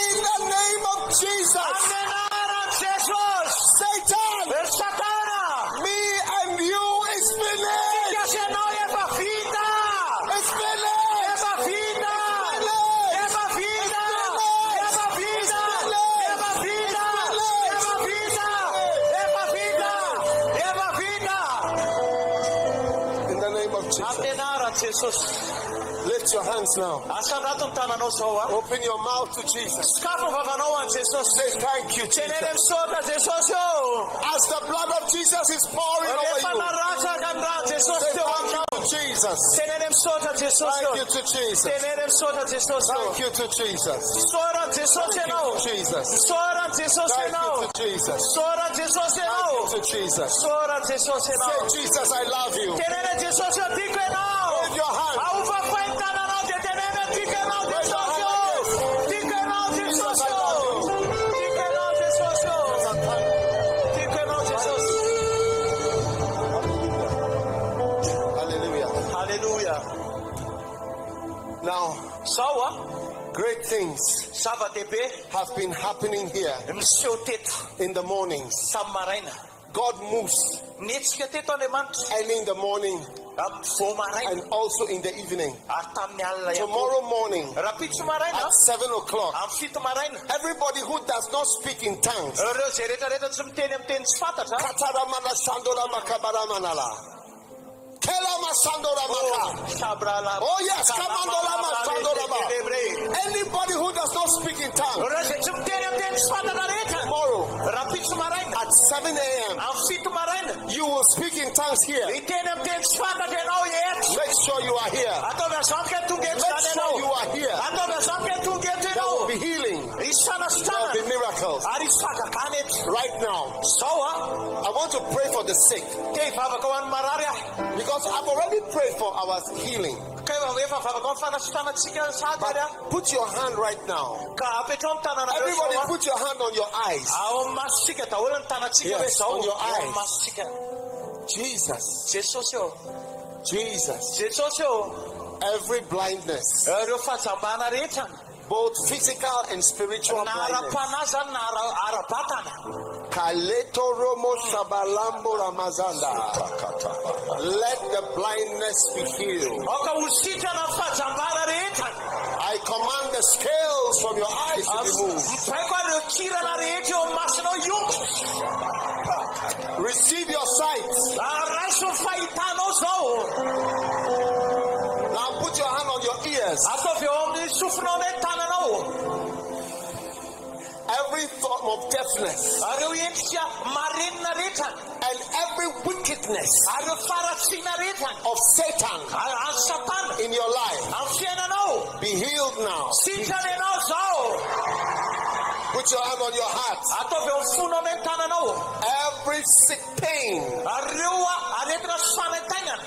S4: In the name of Jesus.
S3: Amin'ny anaran'i Jesosy.
S4: Satan,
S3: Satana.
S4: me and you is finished.
S3: Kasi ianao efa vita.
S4: It's finished.
S3: Efa vita. Efa vita. Efa vita. Efa vita. Efa vita. Efa vita. Efa vita.
S4: In the name of Jesus.
S3: Amin'ny anaran'i Jesosy.
S4: Lift your hands now.
S3: Asanato ny tananao zao ah.
S4: Open your mouth to Jesus.
S3: Skafo vavanao an'i Jesosy.
S4: Say thank you,
S3: Tenene
S4: Jesus.
S3: misaotra Jesosy ao.
S4: As the blood of Jesus is pouring over
S3: Rehefa
S4: you.
S3: naratsaka ny rano Jesosy teo aminao.
S4: Jesus.
S3: Tenere misaotra Jesosy.
S4: Thank you to Jesus.
S3: Tenere misaotra Jesosy.
S4: Thank you to Jesus.
S3: Misaotra Jesosy ianao.
S4: Jesus.
S3: Misaotra Jesosy
S4: Thank
S3: ianao.
S4: you to Jesus.
S3: Misaotra Jesosy ianao.
S4: Thank you to Jesus.
S3: Misaotra Jesosy ianao.
S4: Say, Jesus, I love you.
S3: Tenere Jesosy io tiako ianao.
S4: Wave your hand.
S3: Aova koa ny tananao dia tenene tiako ianao Jesosy io. Tiako ianao Jesosy io. Tiako ianao Jesosy io. Tiako ianao Jesosy.
S4: Hallelujah.
S3: Hallelujah.
S4: Now, great things
S3: zava-dehibe
S4: have been happening here
S3: miseho teto
S4: in the mornings.
S3: tamin'ny maraina.
S4: God moves
S3: Nihetsika teto Andriamanitra
S4: early in the morning
S3: vao maraina
S4: and also in the evening.
S3: ary tamin'ny alina ihany koa.
S4: Tomorrow morning
S3: Raha pitso maraina
S4: at 7 o'clock,
S3: amin'ny fito maraina,
S4: everybody who does not speak in tongues,
S3: ireo zay rehetrarehetra tsy miteny amin'ny teny tsy fantatra,
S4: Kataramana Sandora Makabaramanala. Kelama Sandora Maka.
S3: sabrala.
S4: Oh yes, Kamandorama Sandorama. Anybody who does not speak in tongues,
S3: Ireo zay tsy miteny amin'ny teny tsy fantatra rehetra,
S4: tomorrow
S3: raha pitso maraina
S4: at 7 a.m.,
S3: amin'ny fito maraina
S4: you will speak in tongues here.
S3: hiteny amin'ny teny tsy fantatra ianao eto.
S4: Make sure you are here.
S3: Ataovy azantika tonga eto
S4: Make
S3: zany
S4: sure you
S3: ianao.
S4: are here.
S3: Ataovy azantika tonga eto
S4: There will
S3: ianao.
S4: be healing.
S3: Isy
S4: There will
S3: fanasitranana
S4: be miracles.
S3: ary isy fahagagana eto.
S4: Right now,
S3: Zao
S4: I want to pray for the sick
S3: te hivavaka ho an'ny marary aho.
S4: because I've already prayed for our healing.
S3: Ka efa vavaka amin'ny fanasitranantsika sady ary aho.
S4: But put your hand right now.
S3: Ka apetrao amin'ny tananareo
S4: Everybody,
S3: zao.
S4: put your hand on your eyes.
S3: Ao amin'ny masontsika daholo ny tanantsika hoe
S4: Yes,
S3: zao.
S4: on your
S3: Ao amin'ny
S4: eyes.
S3: masontsika.
S4: Jesus,
S3: Jesosy eo.
S4: Jesus.
S3: Jesosy eo.
S4: Every blindness,
S3: Ireo fahajambana rehetra
S4: both physical and spiritual
S3: na
S4: blindness.
S3: ara-panahy zany na ara-batana.
S4: Kaleto Romo Shabalambo Ramazanda. Let the blindness be healed.
S3: Aka ho sitrana ny fahajambana rehetra.
S4: I command the scales from your eyes to be moved.
S3: Mipaiko ireo kirana rehetra eo amin'ny masonao iongo.
S4: Receive your sight.
S3: Raiso ny fahitanao zao.
S4: Now put your hand on your ears.
S3: Ataovy eo amin'ny sofinao ny tananao.
S4: Every form of deafness
S3: Areo endrika marenina rehetra
S4: and every wickedness
S3: areo faratsiana rehetra
S4: of Satan
S3: any satana
S4: in your life
S3: amin'ny fiainanao.
S4: be healed now.
S3: Sitrana ianao zao.
S4: Put your hand on your heart.
S3: Ataovy eo amin'ny fonao ny tananao.
S4: Every sick pain,
S3: Areo aretina fanaitainana.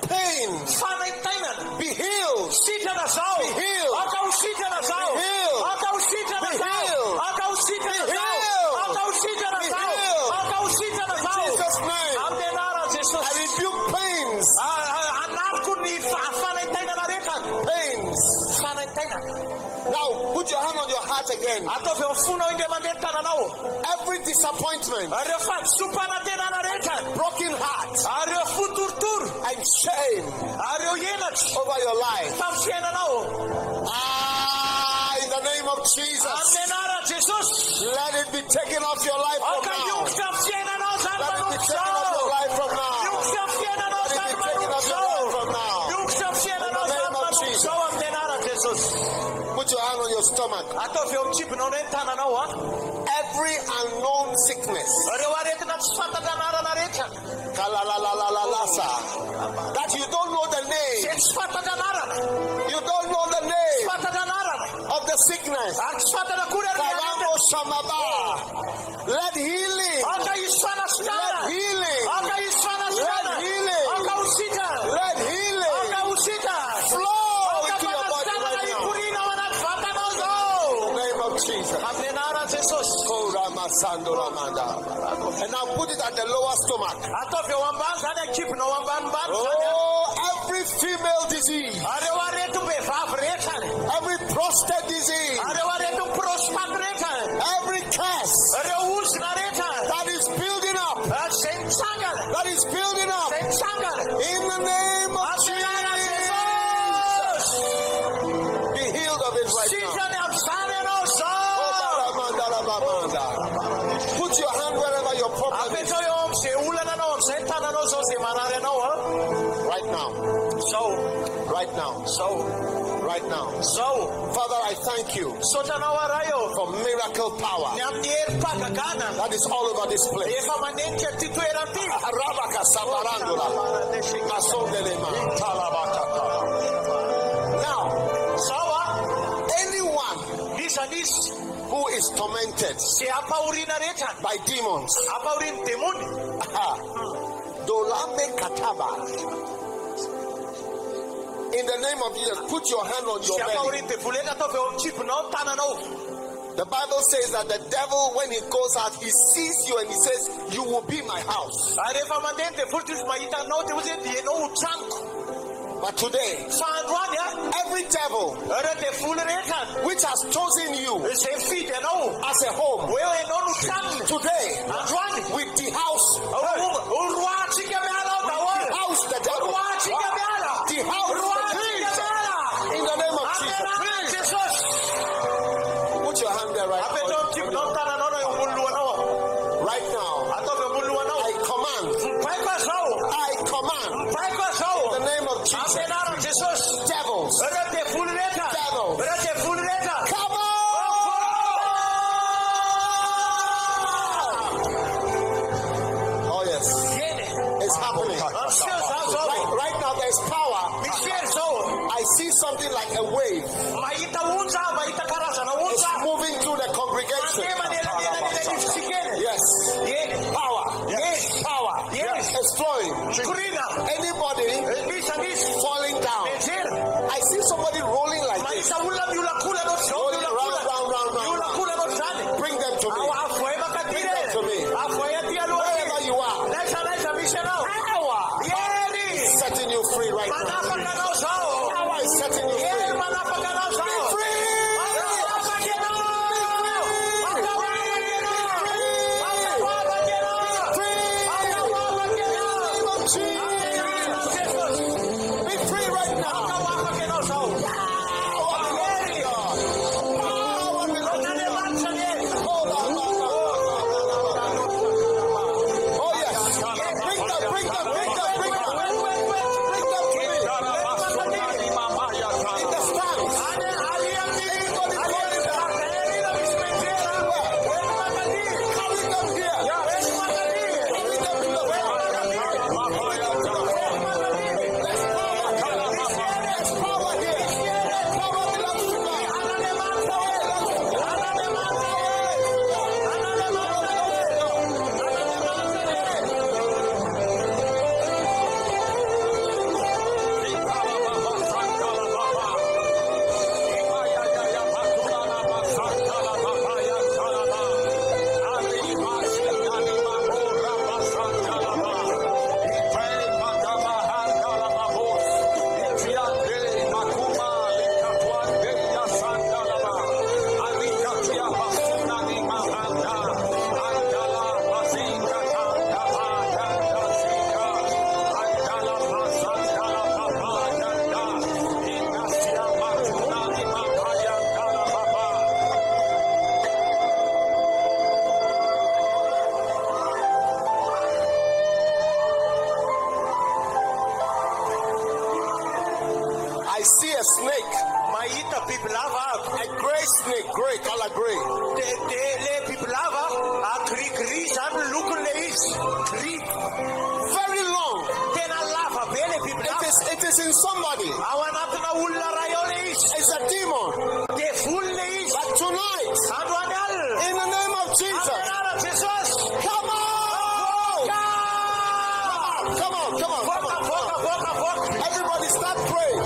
S4: pain,
S3: Fanaitainana.
S4: be healed.
S3: Sitrana zao.
S4: Be healed.
S3: Aka ho sitrana zao.
S4: Be healed.
S3: Aka ho sitrana
S4: Be
S3: zao.
S4: healed.
S3: Aka ho sitrana
S4: Be
S3: zao.
S4: healed.
S3: Aka ho sitrana
S4: Be
S3: zao.
S4: healed.
S3: Aka ho sitrana
S4: In
S3: zao.
S4: Jesus' name,
S3: Amin'ny anaran'i
S4: I
S3: Jesosy.
S4: rebuke pains,
S3: Anatiko ny fanaitainana rehetra.
S4: pains.
S3: Fanaitainana.
S4: Now put your hand on your heart again.
S3: Ataovy eo amin'ny fonao indray mandeha ny tananao.
S4: Every disappointment,
S3: Areo fahadisom-panatenana rehetra.
S4: broken heart,
S3: Areo fotorotoro.
S4: and shame
S3: Areo enatra.
S4: over your life.
S3: Tamin'ny fiainanao.
S4: In the name of Jesus,
S3: Amin'ny anaran'i Jesosy.
S4: let it be taken off your life from
S3: Aka
S4: now.
S3: iongotra amin'ny fiainanao zany
S4: Let it be
S3: manompo
S4: taken off your
S3: zao.
S4: life from now.
S3: Iongotra amin'ny fiainanao
S4: Let it
S3: zany
S4: be taken
S3: manompo
S4: off your life
S3: zao.
S4: from now.
S3: Iongotra amin'ny fiainanao
S4: In the
S3: zany
S4: name of
S3: manompo
S4: Jesus.
S3: zao amin'ny anaran'i Jesosy.
S4: Put your hand on your stomach.
S3: Ataovy eo amin'ny tsipinao ny tananao a.
S4: Every unknown sickness,
S3: Ireo aretina tsy fantatra anarana rehetra.
S4: kalalalalasa, that you don't know the name,
S3: Zay tsy fantatra anarana.
S4: you don't know the
S3: Tsy
S4: name
S3: fantatra anarana.
S4: of the sickness.
S3: Ary tsy fantatra akory ary ny
S4: Karamo
S3: aretina.
S4: Shamaba. Let healing,
S3: Aka isy fanasitranana.
S4: let healing,
S3: Aka isy fanasitranana.
S4: Let healing.
S3: Aka ho sitra.
S4: let healing
S3: Aka ho sitra.
S4: flow
S3: Aka
S4: into your body
S3: fanasitranana
S4: right now.
S3: ikoriana ao anaty vatanao zao.
S4: In the name of Jesus.
S3: Amin'ny anaran'i Jesosy.
S4: And now put it at the lower stomach.
S3: Ataovy eo ambany zany ekipinao ambanimbany zany.
S4: Oh, every female disease,
S3: Areo aretim-behivavy rehetra.
S4: every prostate disease,
S3: Areo aretim-prostate rehetra.
S4: every curse
S3: Ireo ozona rehetra.
S4: that is building up,
S3: Zay mitsangana.
S4: that is building up,
S3: Zay mitsangana.
S4: in the name of
S3: Amin'ny anaran'i
S4: Jesus,
S3: Jesosy.
S4: be healed of it right now.
S3: Sitrany amin'izany ianao zao.
S4: Put your hand wherever your problem is.
S3: Apetrao eo amin'izay olana anao, amin'izay tananao zao, zay marary anao a.
S4: Right now,
S3: Zao.
S4: right now.
S3: Zao.
S4: right now.
S3: Zao.
S4: Father, I thank you
S3: Sotranao arayo.
S4: for miracle power
S3: Ny amin'ny herim-pahagagana.
S4: that is all over this place.
S3: Efa manenika ty toeram-ty.
S4: Arabaka sabarandula, masondelema, talabakata. Now,
S3: Zao
S4: anyone
S3: isan'isy
S4: who is tormented
S3: ze ampahoriana rehetra.
S4: by demons,
S3: Ampahoriany demony.
S4: dolame kataba. In the name of Jesus, put your hand on your
S3: Ze
S4: belly.
S3: ampahoriany devolena atao avy eo amin'ny kiponao, tananao.
S4: The Bible says that the devil, when he goes out, he sees you and he says, "You will be my house."
S3: Ary rehefa mandeha ny devoly ty izy mahita anao dia hoe dia ianao ho tranoko.
S4: But today,
S3: Fa androany
S4: every devil
S3: ireo devoly rehetra
S4: which has chosen you
S3: izay fidy anao
S4: as a home,
S3: hoe ianao no tranony.
S4: today,
S3: Androany
S4: we dehouse
S3: roatsika miala ao daholo.
S4: house the devil.
S3: Roatsika miala.
S4: Dehouse the
S3: Roatsika
S4: devil.
S3: miala.
S4: In the name of Jesus.
S3: Amin'ny Jesosy.
S4: Put your hand there right
S3: Apetao
S4: now.
S3: amin'ny kiponao ny tananao na eo ambony lohanao.
S4: Right now,
S3: Ataovy ambony lohanao.
S4: I command,
S3: Mipaiko zao.
S4: I command,
S3: Mipaiko zao.
S4: in the name of Jesus,
S3: Amin'ny anaran'i Jesosy.
S4: devils,
S3: Ireo devoly rehetra.
S4: devils,
S3: Ireo devoly rehetra.
S4: come on! Oh yes, it's happening. Right now, there's power. I see something like a wave.
S3: Mahita onja, mahita karazana
S4: It's
S3: onja.
S4: moving through the congregation. Yes, power.
S3: Yes.
S4: Power.
S3: Yes.
S4: It's flowing.
S3: Kurina.
S4: Anybody
S3: Misanis.
S4: falling down.
S3: Mentir.
S4: I see somebody rolling like this.
S3: Mahita ulam yula kula no show.
S4: Rolling round.
S3: Yula kula no shani.
S4: Bring them to me.
S3: Afoy makatire.
S4: To me.
S3: Afoy atialo.
S4: Wherever you are.
S3: Naisa missional.
S4: Power.
S3: Yeri.
S4: Setting you free right now.
S3: Manapaka no show.
S4: Power is setting you free.
S3: Yeri manapaka no show.
S4: Be free. Be free right now. Oh yes. Bring them to me. In the stands. Carry them here. Bring them to the front. There's power here. Power belongs to God. I see a snake,
S3: Mahita bibilava.
S4: a gray snake, gray, color gray.
S3: Le bibilava gris zany lokony le izy. Gris.
S4: Very long.
S3: Tena lava be le bibilava.
S4: It is in somebody.
S3: Ao anatina olona ray ao le izy.
S4: It's a demon.
S3: Devoly le izy.
S4: But tonight,
S3: Androany alina.
S4: in the name of Jesus,
S3: Amin'ny anaran'i Jesosy.
S4: come on! Come on.
S3: Voka.
S4: Everybody start praying.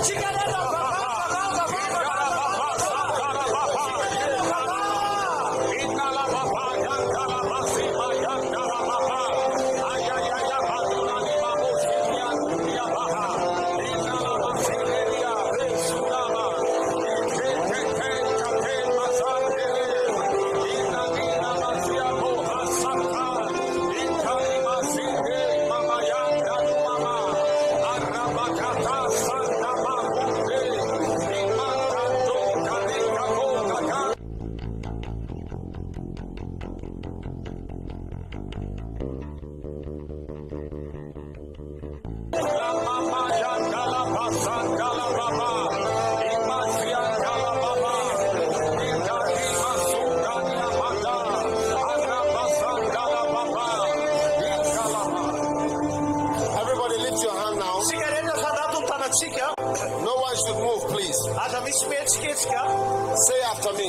S4: Say after me.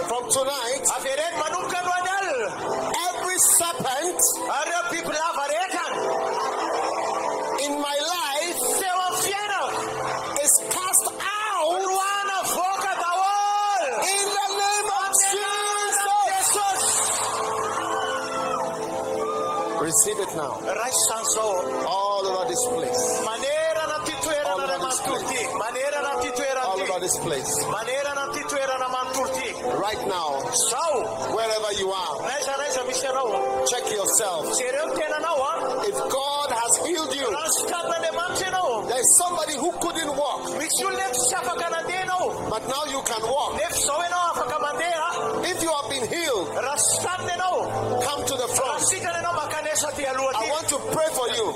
S4: From tonight, every serpent in my life is cast out in the name of Jesus. Receive it now. All over this place. All over this place. Right now, wherever you are, check yourself. If God has healed you, there is somebody who couldn't walk, but now you can walk. If you have been healed, come to the front. I want to pray for you.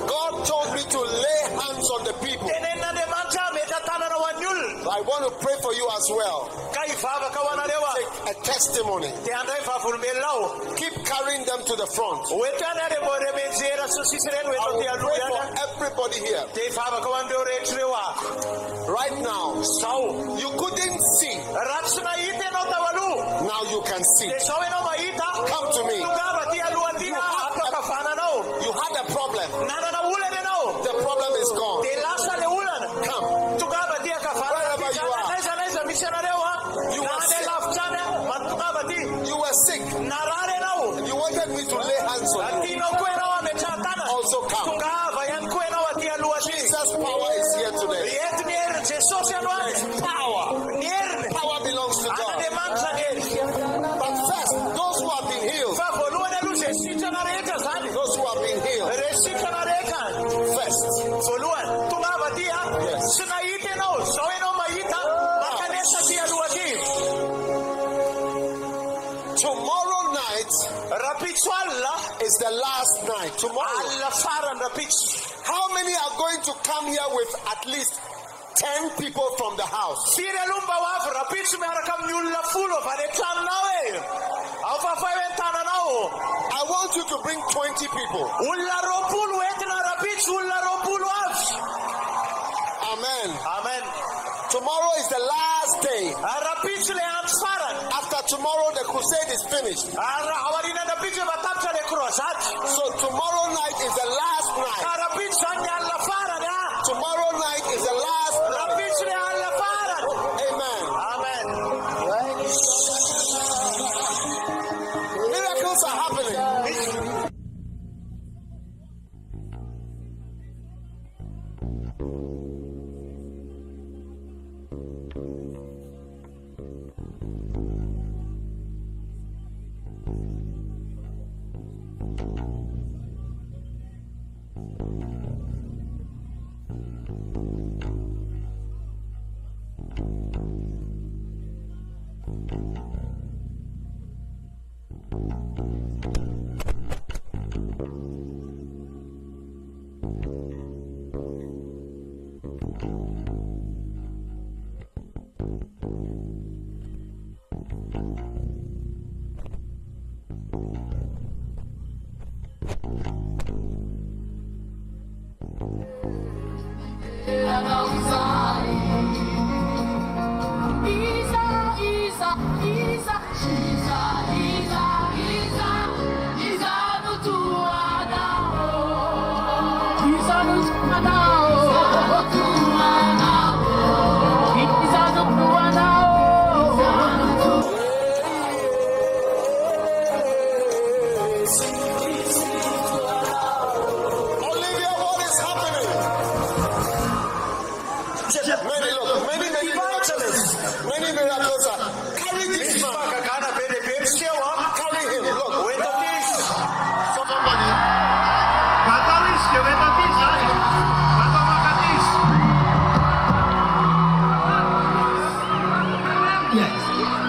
S4: God told me to lay hands on the people. I want to pray for you as well. Take a testimony. Keep carrying them to the front. I will pray for everybody here. Right now, you couldn't see. Now you can see. Come to me. You had a problem. The problem is gone. Come. Wherever you are. You were sick. You wanted me to lay hands on you. Also come. Jesus' power is here today. Power. Power belongs to God. But first, those who have been healed. Those who have been healed. First. Yes. Tomorrow night is the last night. Tomorrow. How many are going to come here with at least 10 people from the house? I want you to bring 20 people. Amen. Amen. Tomorrow is the last day. After tomorrow, the crusade is finished. So tomorrow night is the last night. Tomorrow night is the last night. Amen. Amen. Miracles are happening.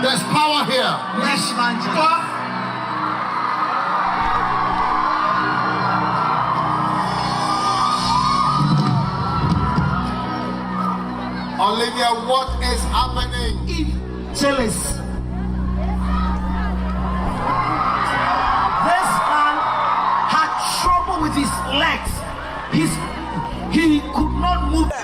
S4: There's power here. Yes, man. Olivia, what is happening?
S2: Jealous. This man had trouble with his
S5: legs. He could not move them.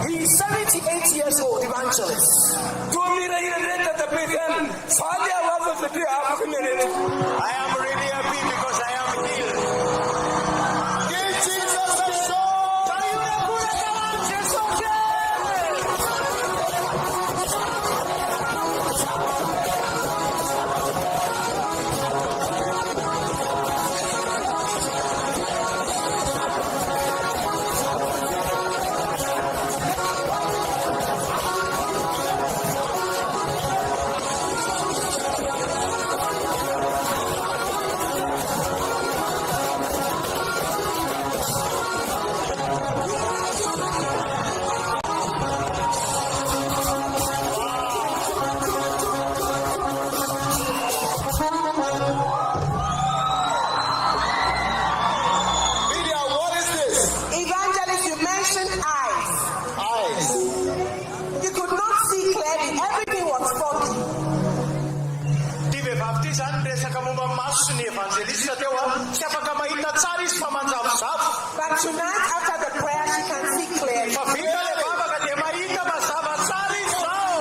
S2: He's 78 years old, evangelist.
S3: I am really happy because I am healed. Give Jesus a show. Evanjelista teo tsy afaka mahita tsara izy fa manjavozavo.
S1: But tonight, after the prayer, she can see clearly.
S3: Fa vita le vavaka dia mahita mazava tsara izy zao.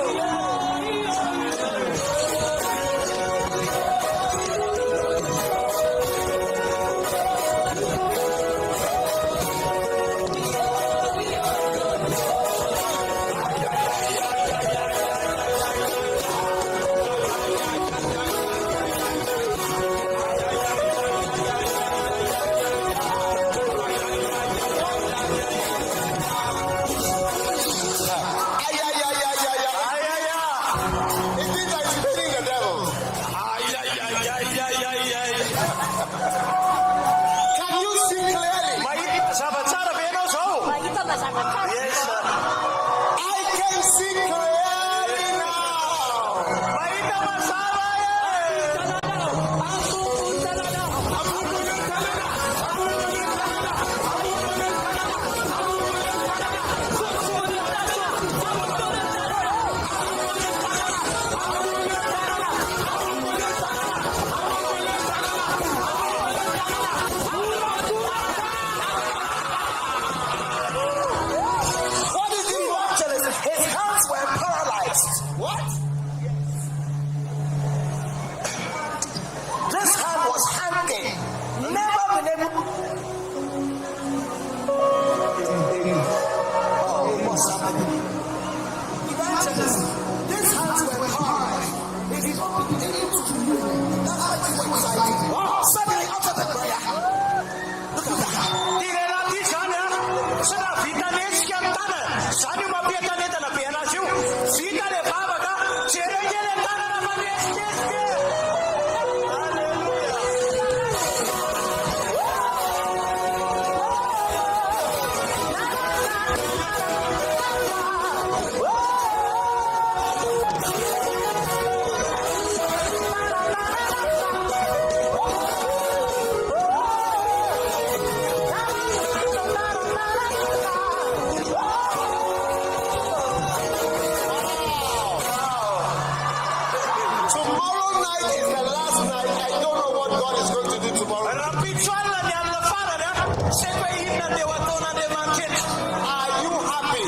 S4: Are you happy?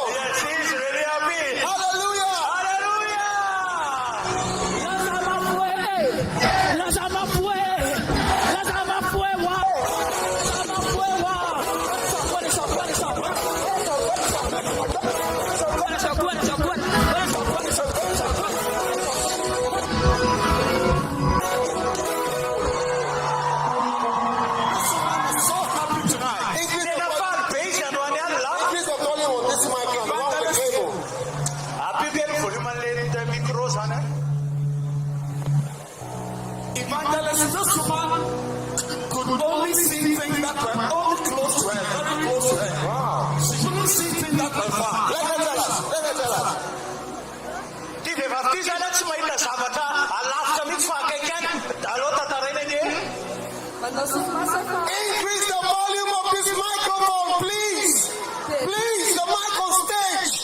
S3: Yes, he's really happy.
S4: Hallelujah.
S5: Evangelist, this woman could only see things that were only close to her, very close to her. Wow. She couldn't see things that were far.
S4: Let her tell us. Increase the volume of this microphone, please. Please, the mic on stage.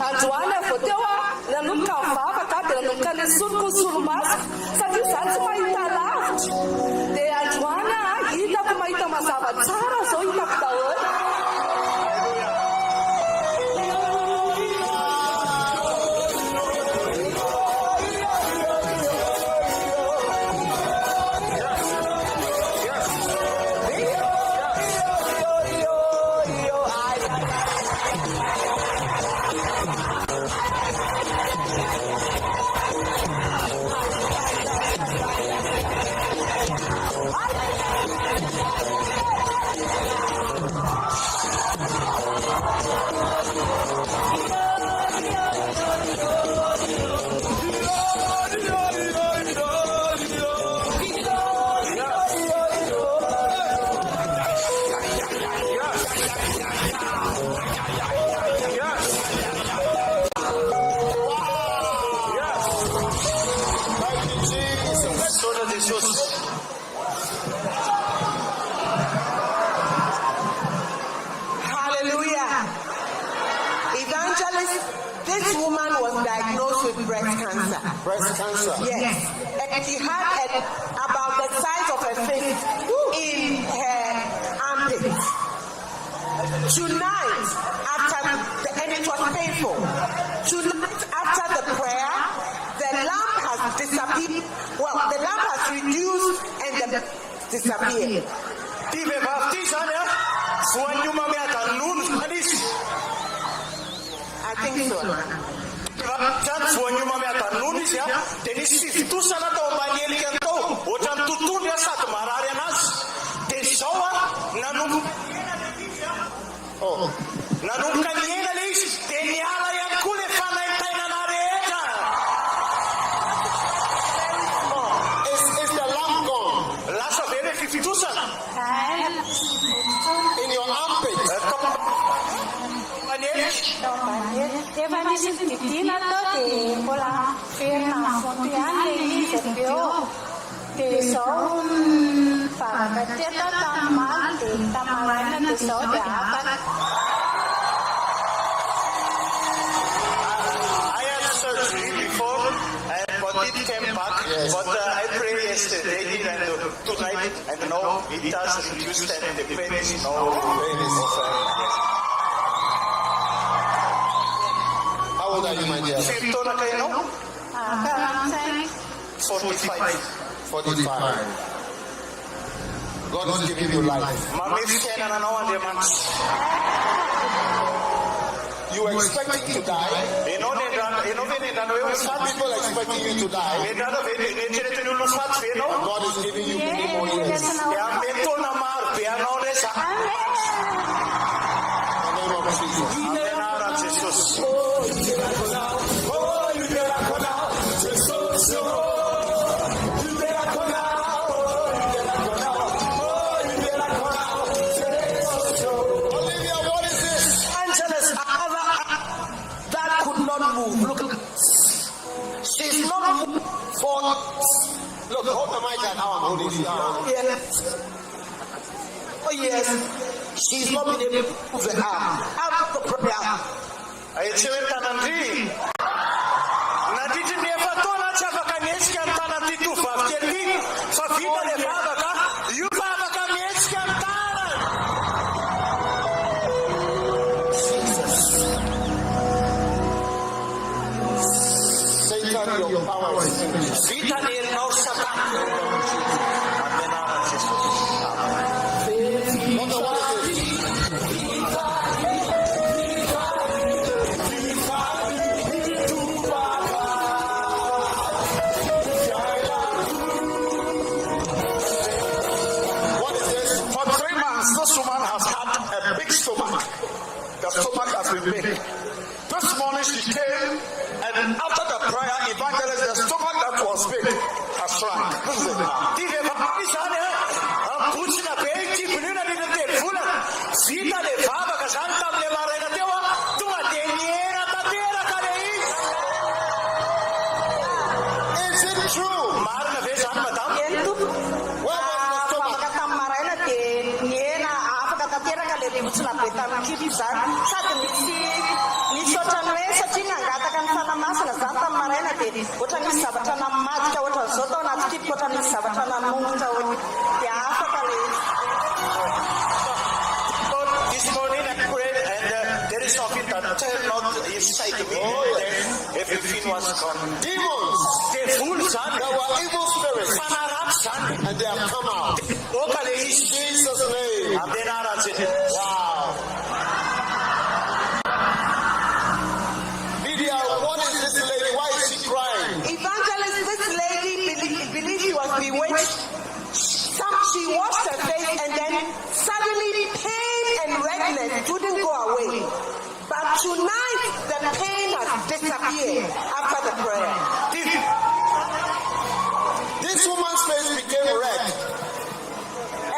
S6: Androana votewa nanuka vava kati nanuka le surku surmas satria zany tsy mahita lavitra dia Androana hitako mahita mazava tsara zao hitako daholo.
S1: This woman was diagnosed with breast cancer.
S4: Breast cancer?
S1: Yes. And she had about the size of a fist in her armpit. Tonight, and it was painful. Tonight, after the prayer, the lump has disappeared. Well, the lump has reduced and then disappeared. I think so.
S4: Is the lamp gone? In your armpit?
S7: Evanjelista Mpitandrina Dag Heward-Mills dia zao fahafateta tamaly dia tamaraina dia zao dia Hafatra.
S3: I had surgery before, but it came back. Yes. But I prayed yesterday and tonight, I don't know, it has reduced and the pain is no pain is yes.
S4: How old are you, my dear?
S3: 45.
S4: 45. God is giving you life. You were expecting to die. Some people expecting you to die. God is giving you many more years. In the name of of Jesus.
S3: Amin'Andriamanitra Jesus.
S4: Olivia, what is this?
S2: Angeles, that could not move. Look, she's not moved for.
S4: Look, hold the mic and now I'm holding it.
S2: Yes. Oh yes, she's not been able to move the arm. After the prayer,
S3: Aitsehoeta nandry. Naditry ny efatona tsy afaka mihetsika amin'ny tanan'ity tovovavy kely ity. Fa vita le vavaka, io fa afaka mihetsika amin'ny tanany.
S4: Satan, your power is finished.
S3: Vita ny herinao Satana. Amin'Andriamanitra Jesus.
S4: Doctor, what is this? What is this?
S5: For 3 months, this woman has had a big stomach. The stomach has been big. This morning she came, and after the prayer, evangelist, the stomach that was big has shrunk. This is it.
S3: Tive vapisany ampotsina be ity vonina ny telvola. Vita le vavaka zany tamin'le maraina teo tonga dia niera tanteraka le izy.
S4: Is it true?
S3: Marina ve zany madamo?
S6: Eny tompo.
S4: Where was the stomach?
S6: Afaka tamin'ny maraina dia niena afaka tanteraka le rivotsina be tamin'ny kibo zany. Sady nisy ohatrany hoe satria nangataka ny fanamasina zany tamin'ny maraina dia ohatra nisy zavatra namadika ohatran'izao tao anaty kibo ohatra nisy zavatra nanongotra dia afaka le
S3: This morning I prayed and there is something that turned out inside me. Everything was gone.
S4: Demons.
S3: The full son,
S4: There were evil spirits,
S3: Fanarap son,
S4: and they have come out.
S3: Okale
S4: In
S3: is
S4: Jesus' name.
S3: Amin'Andriamanitra.
S4: Wow. Lydia, what is this lady? Why is she crying?
S1: Evangelist, this lady believed she was bewitched. She washed her face and then suddenly pain and redness couldn't go away. But tonight the pain has disappeared after the prayer.
S4: This woman's face became red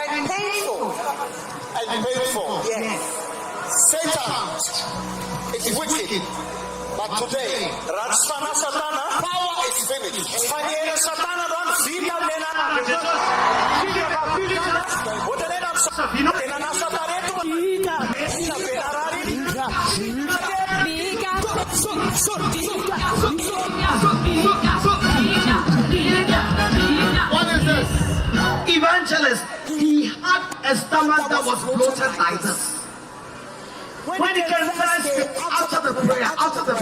S1: And painful.
S4: and painful.
S1: Yes.
S4: Satan is wicked, but today
S3: Ratsana Satana,
S4: power is finished.
S3: Faniera Satana don vita Amin'Andriamanitra. Otanena tena nasa tareto. Vita Amin'Andriamanitra.
S2: what is this? Evangelist, he had a stomach that was bloated like this. When he came after the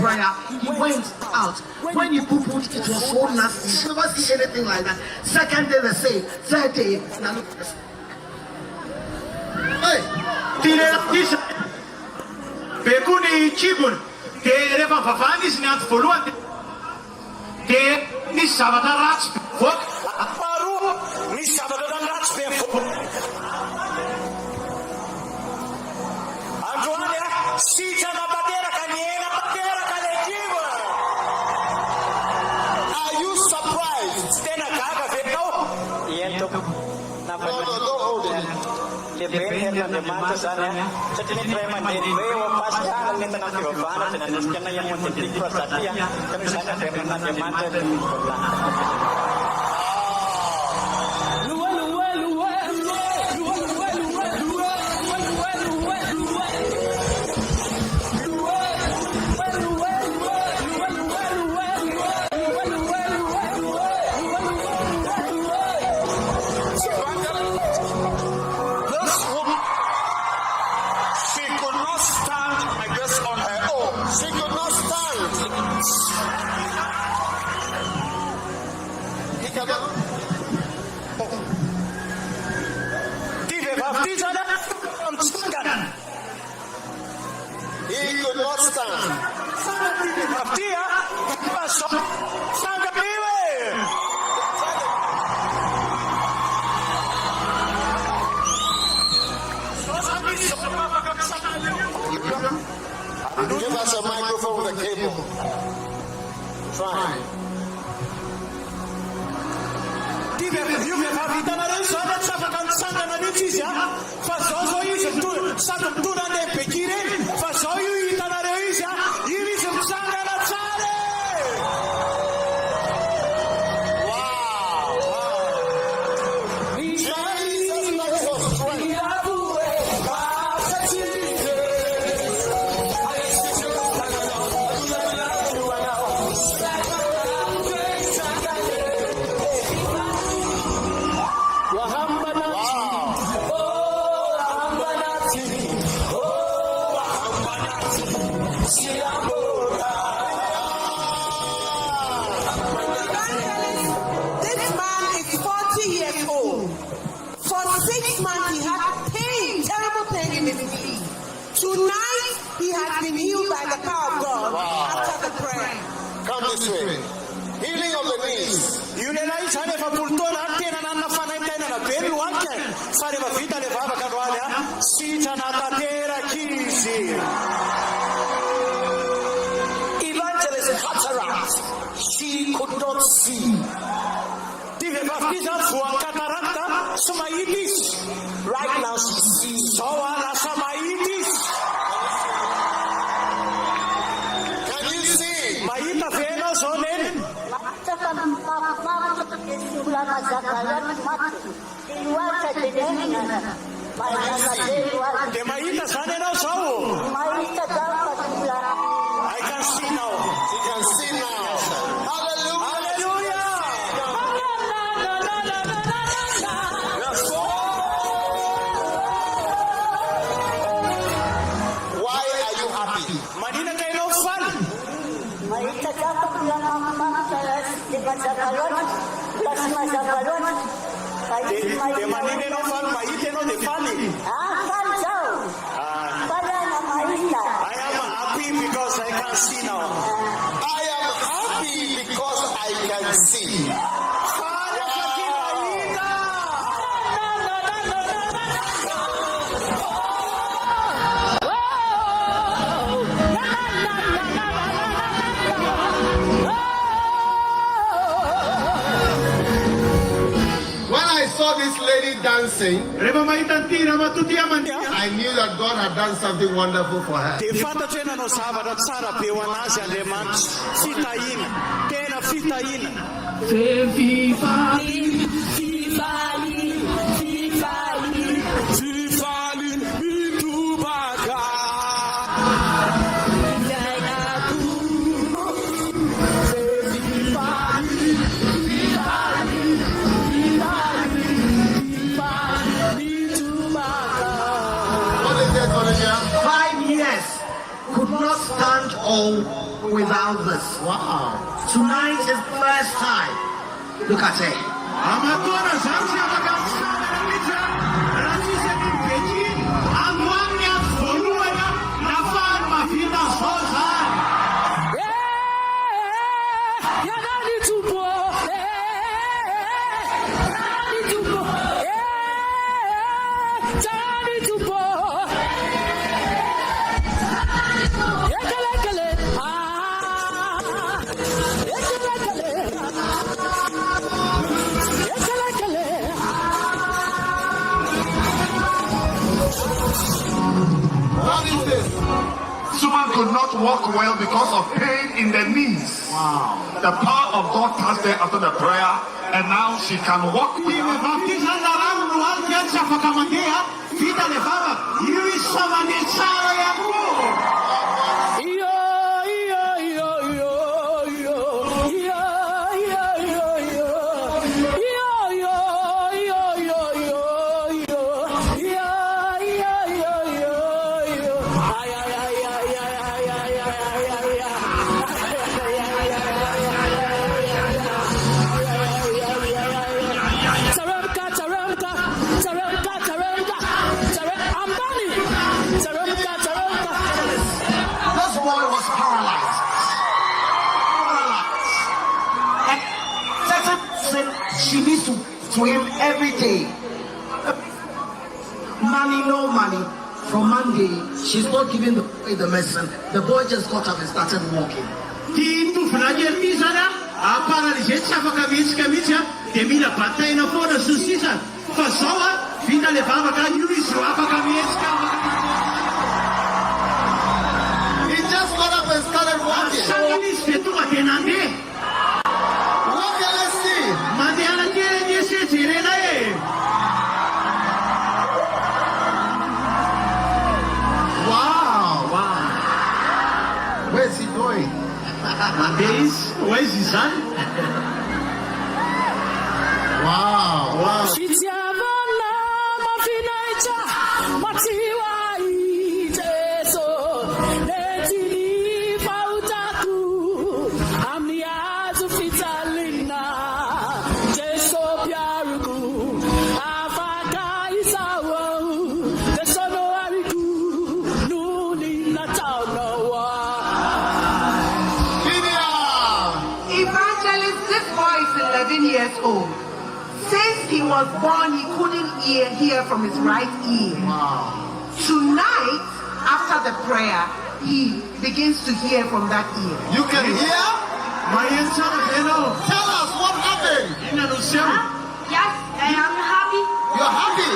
S2: prayer, he went out. When he poo-pooed, it was so nasty. You never see anything like that. Second day the same. Third day, now look at this. Hey,
S3: Bekuni Chibun, de Reva Favanis Nat Poluan, de Nisavata Rats, what? Paru, Nisavata Rats, Andro, Sita Batera Caniera, Batera Caletiva.
S4: are you surprised?
S3: Then a Gaga Veto.
S4: No, don't hold it.
S8: Depende da demanda sana. Jadi ni memang dari bawah pasca ni tanah kebana dan sekian yang menjadi perhatian. Kami sana memang demanda dan
S5: She could not stand, I guess, on her own.
S4: She could not stand. He cannot. He could not stand. Give us a microphone with a cable. Fine. Healing of the knees. Evangelist cataract. She could not see. Right now she sees. Can you see? I can see now. She can see now. Hallelujah. Why are you happy?
S3: I am happy because I can see now.
S4: I am happy because I can see. When I saw this lady dancing, I knew that God had done something wonderful for her.
S2: Not stand all without this. Wow. Tonight is the first time. Look at it.
S5: Could not walk well because of pain in the knees. Wow. The power of God touched her after the prayer, and now she can walk without pain.
S2: She needs to him every day. Money, no money. from Monday, she's not giving the boy the medicine. The boy just got up and started walking. He just got up and started walking. Look at let's see. Wow. Where's he going? Where's his son? Wow.
S1: Years old. Since he was born, he couldn't hear from his right ear.
S2: Wow.
S1: Tonight, after the prayer, he begins to hear from that ear.
S2: You can hear? Tell us what happened.
S7: Yes, I am happy.
S2: You're happy?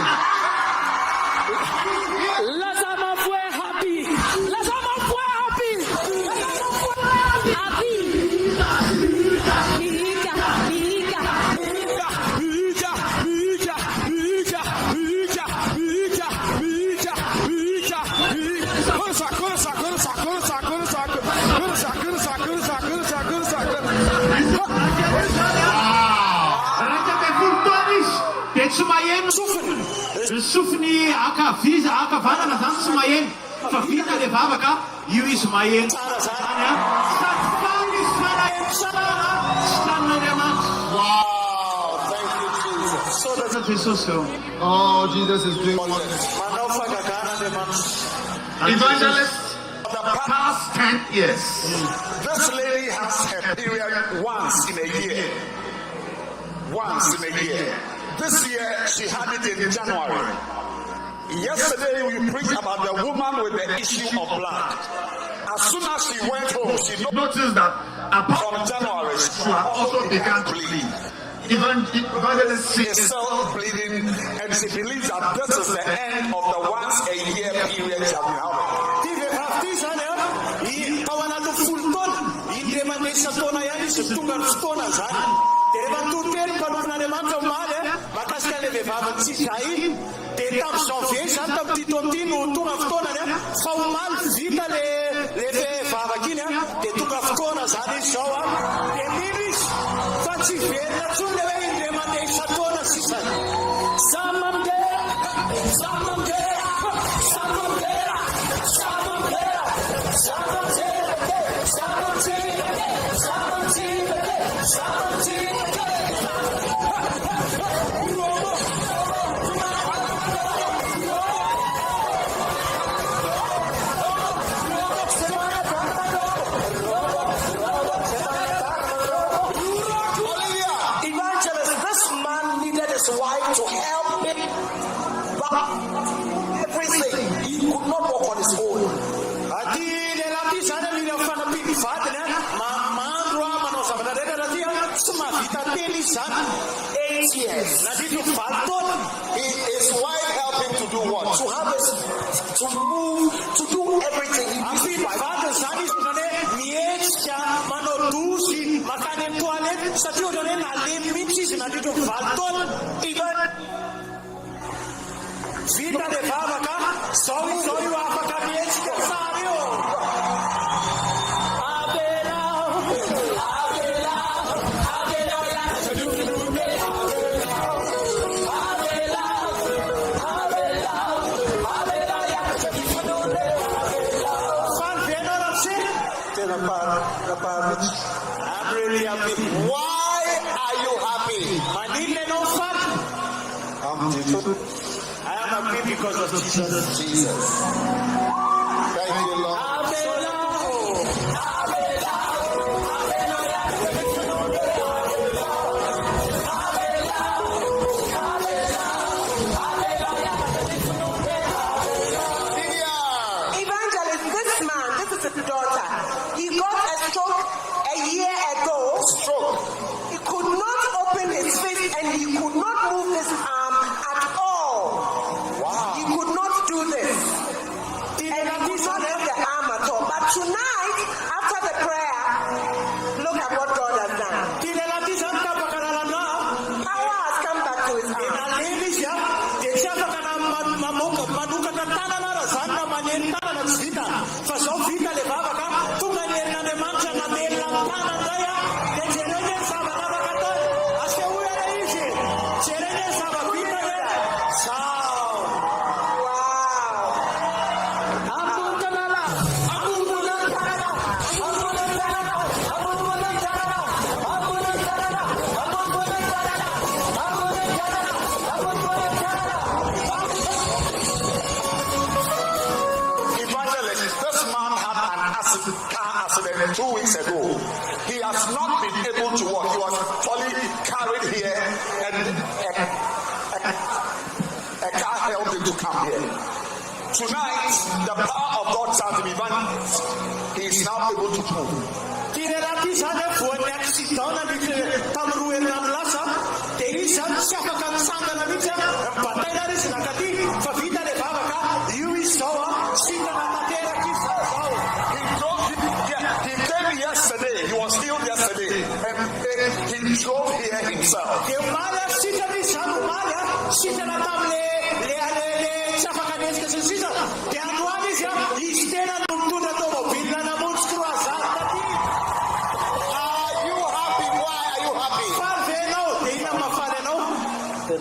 S9: Sufni aka visa aka vanana zany tsy maheno fa vita le vavaka io izy maheno tsara zany a sady
S4: Wow, thank you, Jesus.
S9: soda Jesus.
S4: Oh, Jesus is doing wonders.
S5: Evangelist, for the past 10 years, this lady has a period once in a year. Once in a year. This year, she had it in January. Yesterday, we preached about the woman with the issue of blood. As soon as she went home, she noticed that from January, she had also begun to bleed. Evangelist, she is still bleeding, and she believes that this is the end of the once a year period she has been having. His wife helped him to do what? To have us to move, to do everything. I'm really happy. Why are you happy? I am happy because of Jesus. Thank you, Lord. I'm
S1: Tonight, after the prayer, look at what God has done. Power has come back to his house.
S5: Evangelist, this man had an car accident 2 weeks ago. He has not been able to walk. He was fully carried here, and a car helped him to come here. Tonight, the power of God shall be manifest. He is now able to move. He came yesterday. He was healed yesterday, and he drove here himself.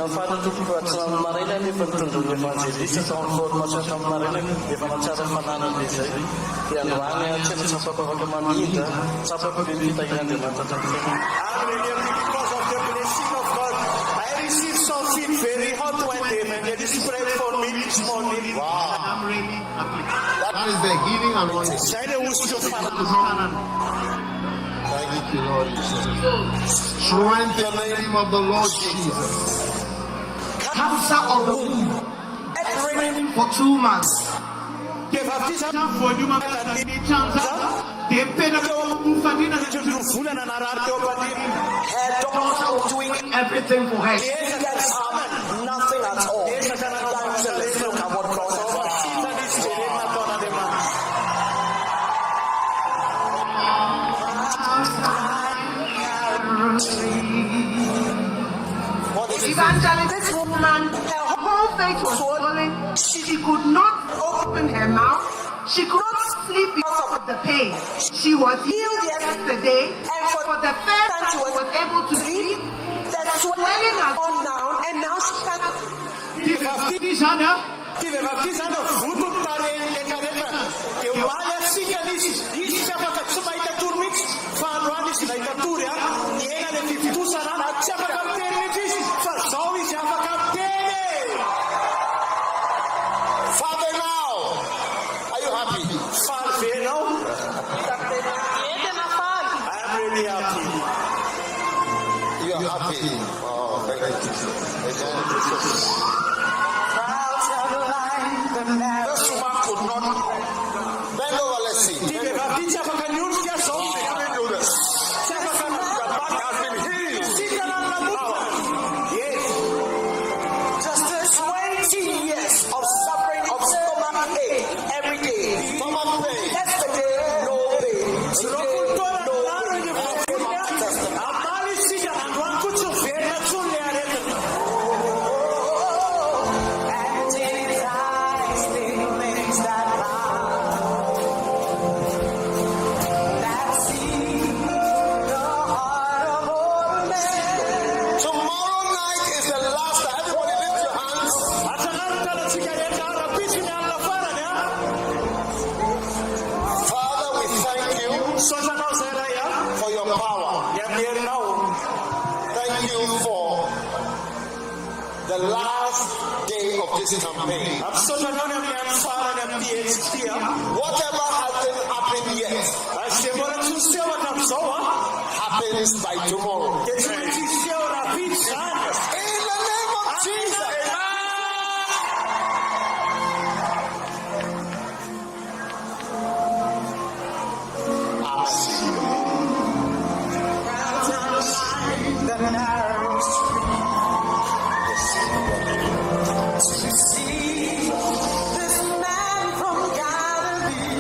S8: Fala do que pode ser uma marina e para tudo o Evanjelista são formações da marina e para lançar a banana disso aí. E a Amin'ny tinha só para fazer uma minha, só para poder ficar grande lá tá tudo.
S3: Because of the blessing of God, I received something very hot one day, and it is prayed for me this morning.
S9: Wow. That is the healing anointing. Thank you, Lord Jesus. Strength in the name of the Lord Jesus. Cancer of the womb for 2 months.
S4: Her doctor was doing
S9: Everything for her.
S4: nothing at all. Evangelist, look at what God has
S10: Evangelist, this woman, her whole face was swollen. She could not open her mouth. She could not sleep because of the pain. She was healed yesterday, and for the first time she was able to sleep. The swelling has gone down, and now she can.
S4: Father, now, are you happy?
S3: I am really happy.
S4: You are happy. Oh, thank you, Jesus.
S5: This woman could not
S4: Bend over, let's see.
S5: do this. The back has been healed.
S1: Just 20 years of suffering of stomach ache every day.
S4: Stomach pain.
S1: Yesterday, no pain. Today, no pain.
S4: Tomorrow night is the last time. Everybody lift your hands. Father, we thank you for your power. Thank you for the last day of this campaign. Whatever hasn't happened yet happens by tomorrow. In the name of Jesus.
S1: This man from Galilee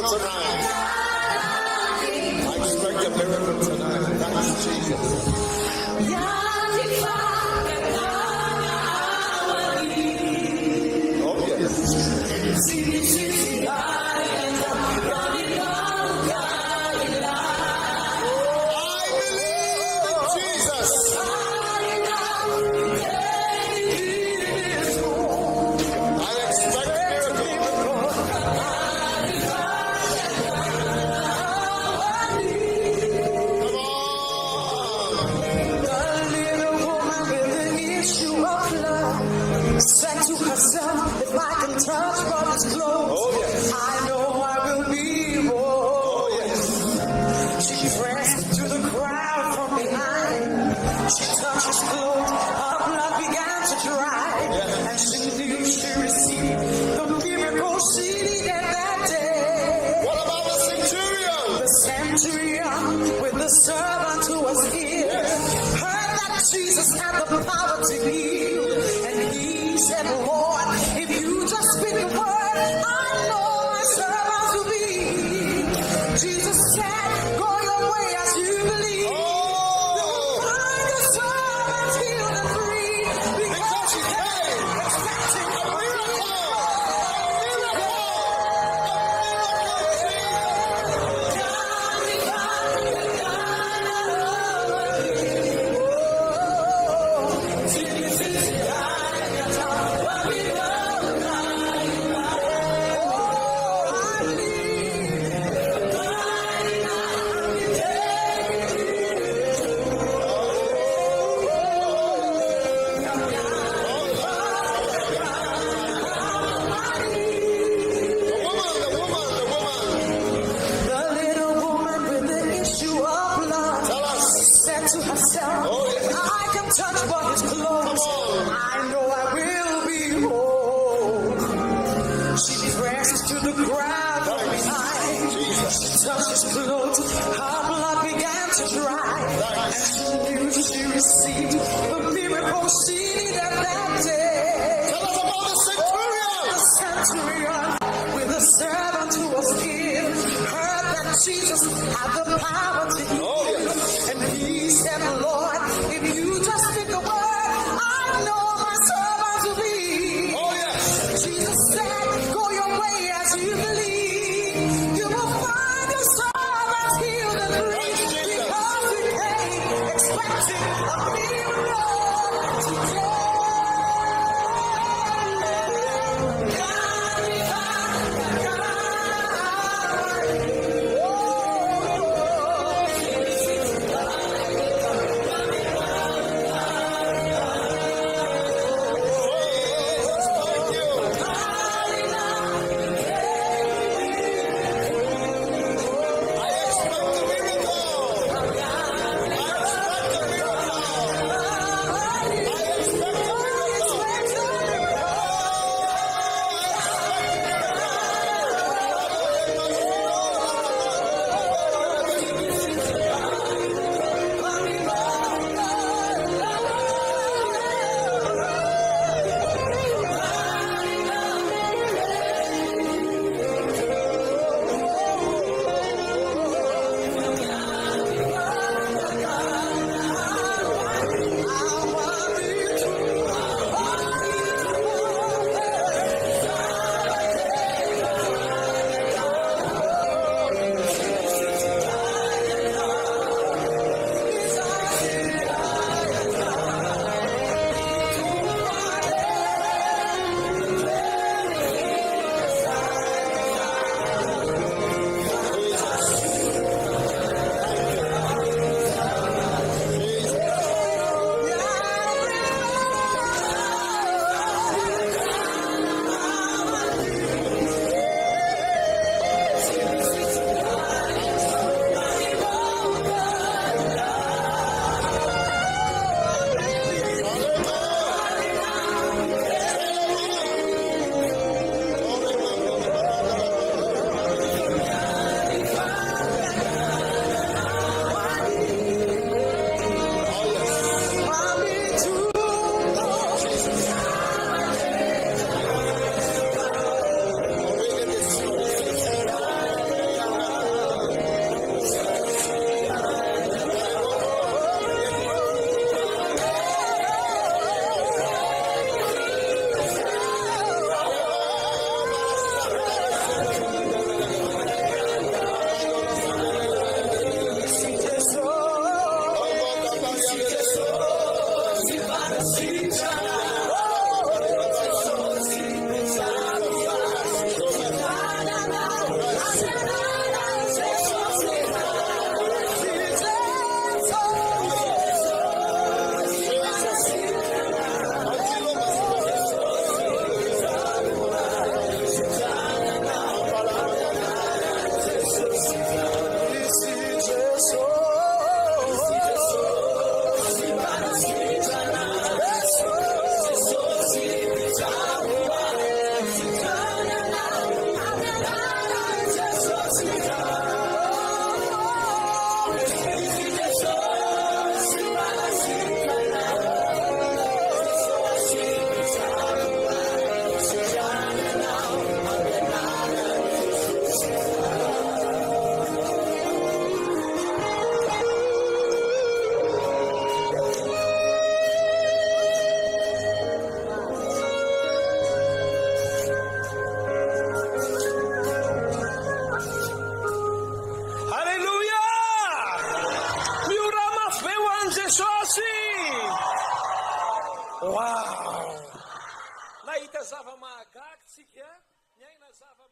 S9: miracle tonight. I expect a miracle tonight. Thanks, Jesus. Oh, yes.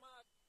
S11: much.